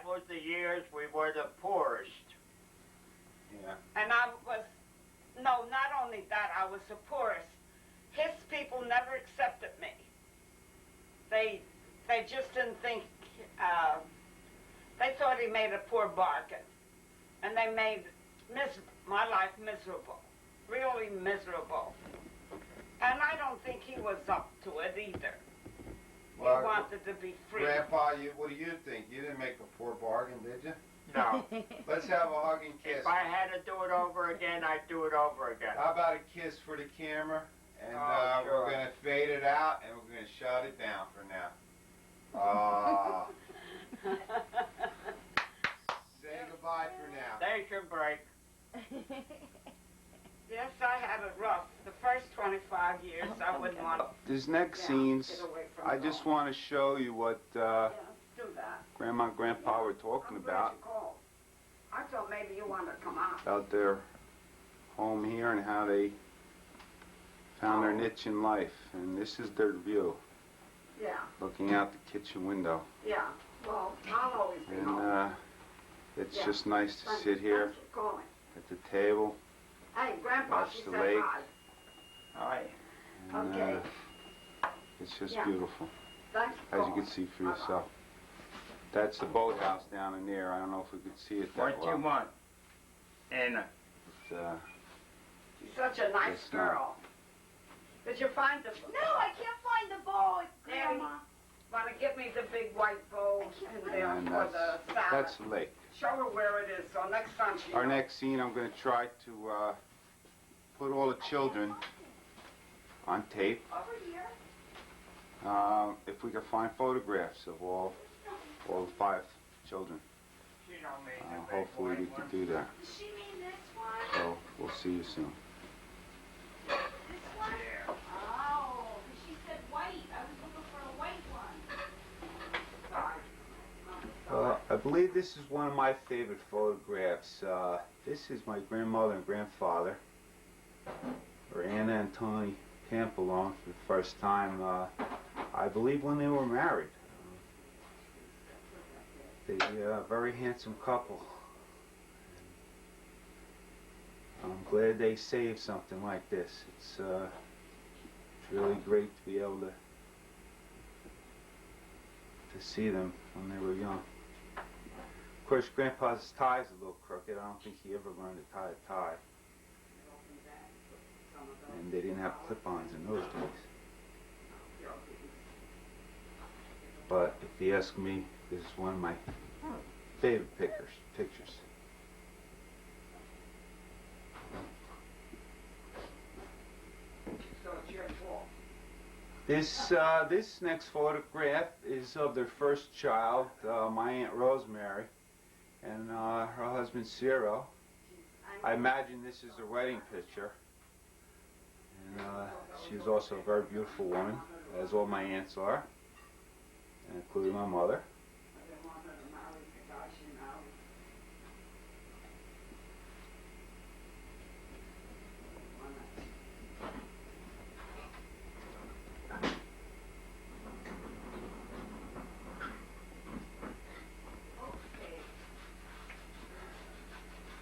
was the years we were the poorest. yeah. And not only that, I was the poorest. His people never accepted me. they just didn't think, they thought he made a poor bargain. And they made my life miserable, really miserable. And I don't think he was up to it either. Well, he wanted to be free. Grandpa, what do you think? You didn't make a poor bargain, did you? No. Let's have a hug and kiss. If I had to do it over again, I'd do it over again. How about a kiss for the camera? And Sure. we're going to fade it out, and we're going to shut it down for now. Say goodbye for now. Station break. Yes, I had it rough. The first 25 years, I wouldn't want to. These next scenes, I just want to show you what Do that. Grandma and Grandpa were talking I'm glad about. you called. I thought maybe you wanted to come out. About their home here and how they found their niche in life. And this is their view, Yeah, looking out the kitchen window. yeah. Well, I'll always be And home. it's Yeah. just nice to Thanks- sit here thanks for calling. at the table. Hey, Grandpa, Watch she the said lake. hi. Hi. And, Okay. it's just Yeah. beautiful, Thanks for as you calling. can see for yourself. That's the boathouse down in there. I don't know if we could see it that What well. you want? Anna. But, She's such a nice It's not. girl. Did you find the... No, I can't find the bowl, Grandma. Want to get me the big white bowl in there and for the salad? that's the lake. Show her where it is, so next time she Our knows. next scene, I'm going to try to put all the children on tape. Over here. If we can find photographs of all the 5 children. She don't mean the big Hopefully we white can one. do that. Does she mean this one? So we'll see you soon. This one? Oh, 'cause she said white. I was looking for a white one. I believe this is one of my favorite photographs. This is my grandmother and grandfather, or Anna and Tony Pampalone, for the first time. I believe when they were married. They're a very handsome couple. I'm glad they saved something like this. It's really great to be able to see them when they were young. Of course, Grandpa's tie is a little crooked. I don't think he ever learned to tie a tie. And they didn't have clip-ons in those days. But if you ask me, this is one of my favorite pictures. So it's your fault. This next photograph is of their first child, my Aunt Rosemary, and her husband Cyril. I imagine this is their wedding picture. And she's also a very beautiful woman, as all my aunts are, including my mother. I didn't want her to marry the guy she married.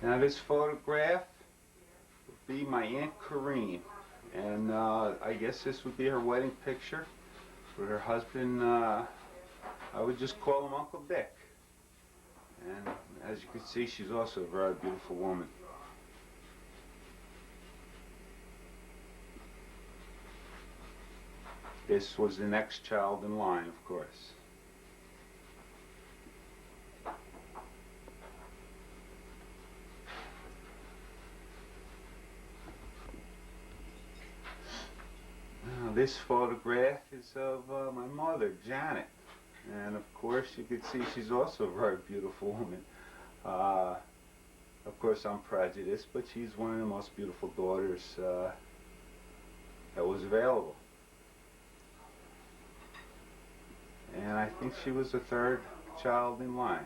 Now this photograph would be my Aunt Corrine, and I guess this would be her wedding picture with her husband. I would just call him Uncle Dick. And as you can see, she's also a very beautiful woman. This was the next child in line, of course. Now, this photograph is of my mother, Janet. And of course, you can see she's also a very beautiful woman. Of course, I'm prejudiced, but she's one of the most beautiful daughters that was available. And I think she was the 3rd child in line.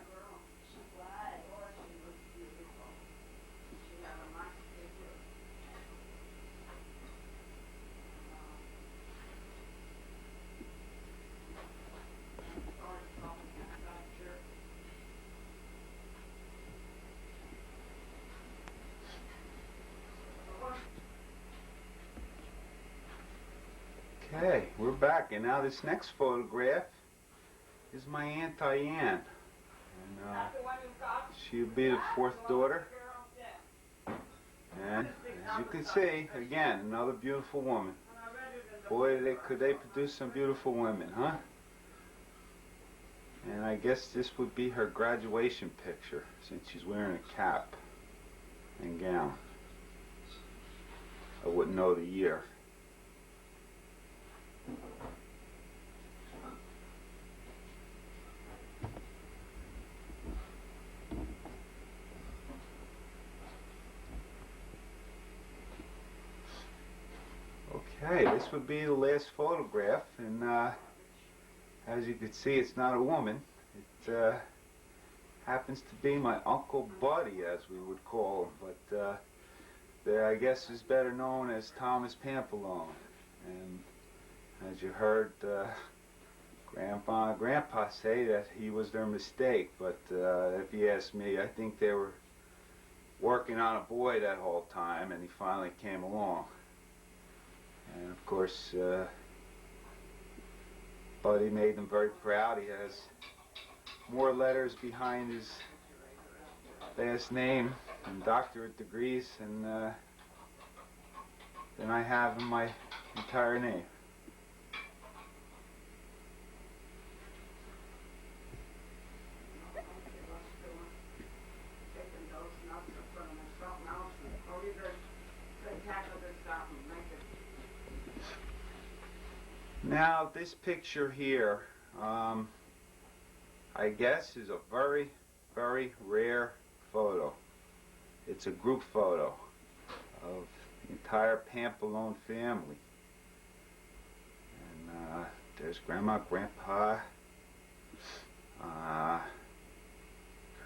Okay, we're back, and now this next photograph is my Aunt Diane. And she'll be the fourth daughter. And as you can see, again, another beautiful woman. Boy, could they produce some beautiful women, huh? And I guess this would be her graduation picture, since she's wearing a cap and gown. I wouldn't know the year. Okay, this would be the last photograph, and as you can see, it's not a woman. It happens to be my Uncle Buddy, as we would call him, but I guess is better known as Thomas Pampalone. And as you heard Grandpa and Grandpa say, that he was their mistake, but if you ask me, I think they were working on a boy that whole time, and he finally came along. And of course, Buddy made them very proud. He has more letters behind his last name and doctorate degrees than I have in my entire name. Now, this picture here, I guess, is a very, very rare photo. It's a group photo of the entire Pampalone family. And there's Grandma, Grandpa,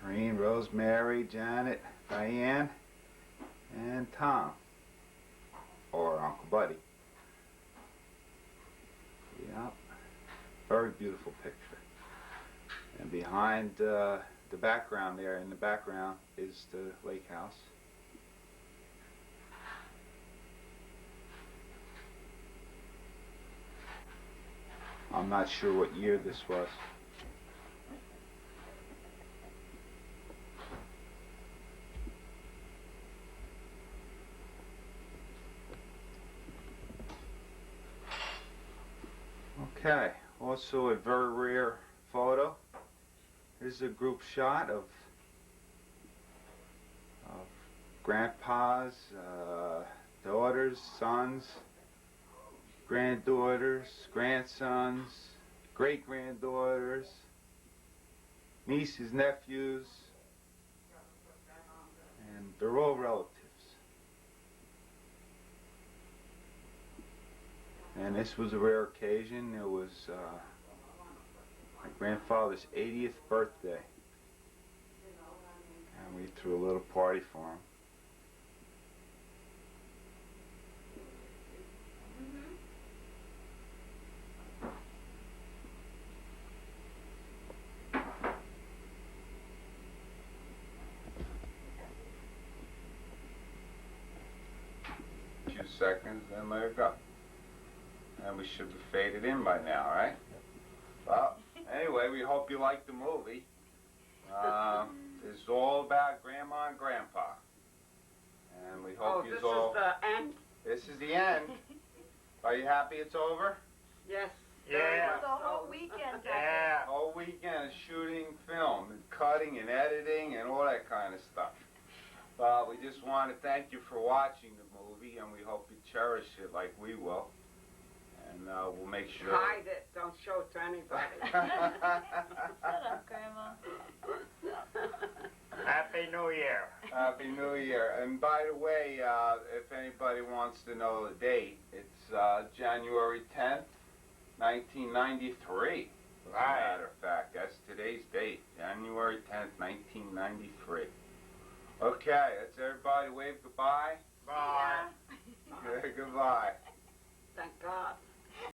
Corinne, Rosemary, Janet, Diane, and Tom, or Uncle Buddy. Yep, very beautiful picture. And behind the background there, in the background, is the lake house. I'm not sure what year this was. Okay, also a very rare photo. Here's a group shot of grandpas, daughters, sons, granddaughters, grandsons, great-granddaughters, nieces, nephews, and they're all relatives. And this was a rare occasion. It was my grandfather's 80th birthday. And we threw a little party for him. A few seconds, then let it go. And we should have faded in by now, right? Well, anyway, we hope you like the movie. It's all about Grandma and Grandpa. And we hope you all... this is the end? This is the end. Are you happy it's over? Yes. Yeah. The whole weekend. Yeah. Whole weekend of shooting film and cutting and editing and all that kind of stuff. We just want to thank you for watching the movie, and we hope you cherish it like we will. And we'll make sure... Hide it. Don't show it to anybody. Shut up, Grandma. Happy New Year. Happy New Year. And by the way, if anybody wants to know the date, it's January 10th, 1993. As a matter of fact, that's today's date, January 10th, 1993. Okay, that's everybody. Wave goodbye. Bye. Goodbye. Thank God.